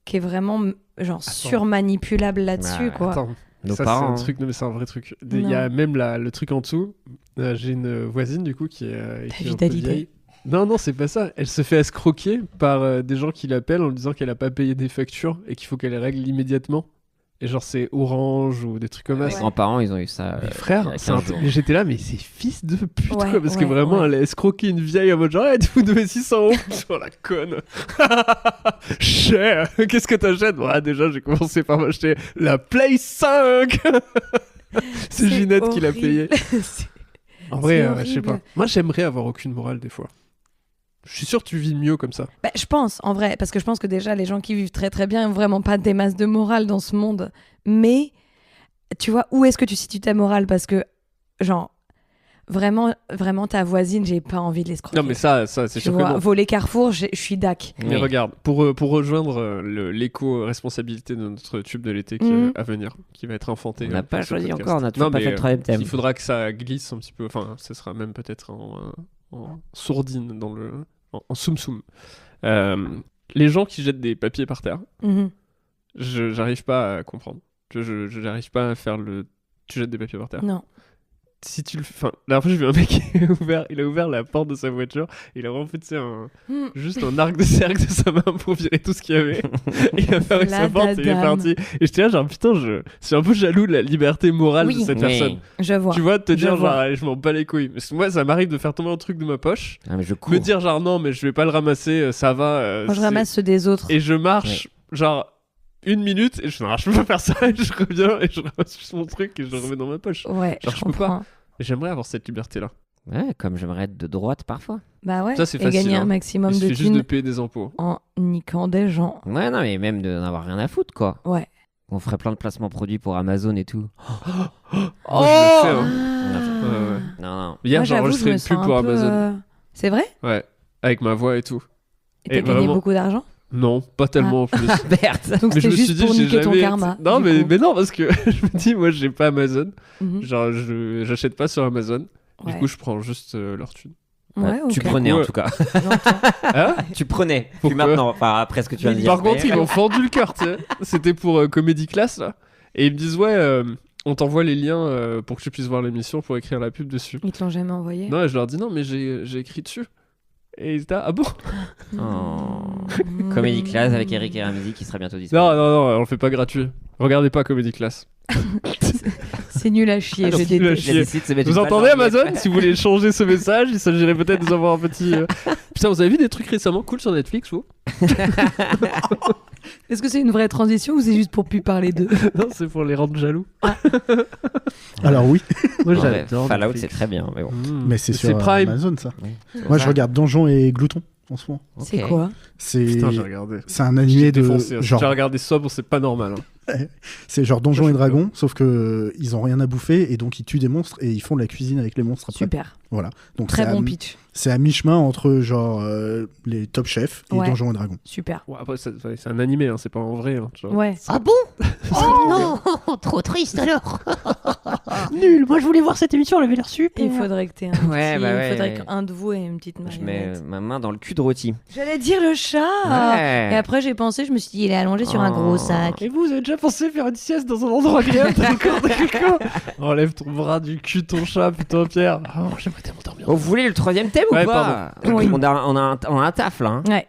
qui est vraiment genre surmanipulable là-dessus, Bah, quoi. Attends, Nos ça parents, c'est un hein. truc, non mais c'est un vrai truc. Il y a même le truc en dessous. J'ai une voisine du coup qui est qui est un peu validé. vieille. Non, c'est pas ça. Elle se fait escroquer par des gens qui l'appellent en lui disant qu'elle a pas payé des factures et qu'il faut qu'elle les règle immédiatement. Et genre c'est Orange ou des trucs comme Mes ça. grands-parents, ils ont eu ça. Mais frère, il y a c'est un 15 truc- jours. mais j'étais là, mais c'est fils de pute Ouais, quoi, parce que ouais, vraiment ouais. elle a escroqué une vieille en mode genre, vous devez 600 euros sur la conne. Cher. Qu'est-ce que t'achètes? Ouais, déjà j'ai commencé par m'acheter la Play 5. C'est Ginette qui l'a payé. En vrai, C'est je sais pas. horrible. Moi, j'aimerais avoir aucune morale des fois. Je suis sûr que tu vis mieux comme ça. Bah, je pense, en vrai, parce que je pense que déjà, les gens qui vivent très très bien n'ont vraiment pas des masses de morale dans ce monde. Mais, tu vois, où est-ce que tu situes ta morale? Parce que, genre, vraiment, vraiment, ta voisine, j'ai pas envie de l'escroquer. Non, mais ça c'est Tu sûr que vois, non. voler Carrefour, je suis dac. Mais Oui. regarde, pour rejoindre l'éco-responsabilité de notre tube de l'été qui Mhm. est à venir, qui va être infanté. On n'a pas pour ce choisi podcast. encore, on n'a toujours Non, pas mais, fait le troisième thème. Il faudra que ça glisse un petit peu. Enfin, ce sera même peut-être en sourdine, en soum-soum. Les gens qui jettent des papiers par terre, Mhm. j'arrive pas à comprendre. Je n'arrive pas à faire le. Tu jettes des papiers par terre. Non. Si tu le fais. Enfin, la dernière fois, j'ai vu un mec il a ouvert la porte de sa voiture, il a vraiment fait, tu sais, Mm. juste un arc de cercle de sa main pour virer tout ce qu'il y avait. Et il a fermé La sa porte et il est dadame. parti. Et j'étais là, genre, putain, je suis un peu jaloux de la liberté morale Oui. de cette Oui. personne. Je vois. Tu vois, de te Je dire, vois. genre, allez, je m'en bats les couilles. Parce que moi, ça m'arrive de faire tomber un truc de ma poche, Ah, mais je cours. me dire, genre, non, mais je vais pas le ramasser, ça va. Moi, je c'est- ramasse ceux des autres. Et je marche, genre, 1 minute, et je fais, non, je peux pas faire ça, et je reviens, et je ramasse juste mon truc, et je le remets dans ma poche. Ouais, Genre, je je peux pas. comprends. Et j'aimerais avoir cette liberté-là. Ouais, comme j'aimerais être de droite parfois. Bah ouais. Ça, c'est et facile, gagner hein. un maximum Il de suffit juste de thunes payer des impôts. en niquant des gens. Ouais, non, mais même de n'avoir rien à foutre, quoi. Ouais. On ferait plein de placements produits pour Amazon et tout. Moi, je le fais, hein. Ah. Ouais, ouais. Non, non. Hier, Moi, j'ai j'avoue, enregistré je me une pub sens pour un peu, Amazon. C'est vrai? Ouais, avec ma voix et tout. Et t'as gagné vraiment- beaucoup d'argent? Non, pas tellement en plus. Berthe. Donc Mais je c'était me suis juste dit, pour j'ai niquer ton jamais. karma. Non, du coup. mais non, parce que je me dis, moi, j'ai pas Amazon. Mhm. Genre, j'achète pas sur Amazon. Du Ouais. coup, je prends juste leur thune. Ouais, Tu ok. prenais en Ouais. tout cas. J'entends. Hein Tu prenais. Puis Pourquoi maintenant, enfin après ce que tu viens de dire. Par contre, mais- ils m'ont fendu le cœur, tu sais. C'était pour Comedy Class, là. Et ils me disent, ouais, on t'envoie les liens pour que tu puisses voir l'émission pour écrire la pub dessus. Ils te l'ont jamais envoyé? Non, et je leur dis, non, mais j'ai écrit dessus. Et ils étaient, ah bon? Mmh. Comédie Class avec Eric et Ramsey qui sera bientôt disponible. Non, on le fait pas gratuit. Regardez pas Comedy Class. C'est nul à chier, Ah, je c'est nul à déteste. chier. Il a décidé de se mettre Vous une page entendez en Amazon? ligne. Si vous voulez changer ce message, il s'agirait peut-être de nous avoir un petit. Putain, vous avez vu des trucs récemment cool sur Netflix, vous? Est-ce que c'est une vraie transition ou c'est juste pour plus parler d'eux? Non, c'est pour les rendre jaloux. Alors oui, Moi, Ouais, j'adore Fallout, Netflix. c'est très bien. Mais bon. mais c'est sur Prime. Amazon ça. Oui, c'est Moi ça. je regarde Donjons et Gloutons en ce moment. Ok. C'est quoi? C'est Putain, j'ai regardé. c'est un animé de Défoncé, hein. genre J'ai regardé sobre, c'est pas normal. Hein. c'est genre Donjons Je et sais Dragons, sauf que ils ont rien à bouffer et donc ils tuent des monstres et ils font de la cuisine avec les monstres après. Super. Voilà. Donc Très c'est bon à, pitch. c'est à mi-chemin entre genre les Top Chefs et Ouais. Donjons et Dragons. Super. Ouais, après, c'est un animé, hein, c'est pas en vrai. Hein, tu vois. Ouais. Ah bon? Oh non, trop triste alors. Nul, moi je voulais voir cette émission, elle avait l'air super. Il faudrait que t'aies un Ouais, petit... bah ouais. Il faudrait qu'un de vous ait une petite Je mets marionnette. ma main dans le cul de Rôti. J'allais dire le chat. Ouais. Et après j'ai pensé, je me suis dit, il est allongé sur un Oh. gros sac. Et vous avez déjà pensé faire une sieste dans un endroit agréable dans le corps de quelqu'un? Enlève ton bras du cul de ton chat, putain, Pierre. Oh, j'aimerais tellement dormir. Oh, vous voulez le troisième thème Ouais, ou pas Oui. on a un taf là. Hein. Ouais.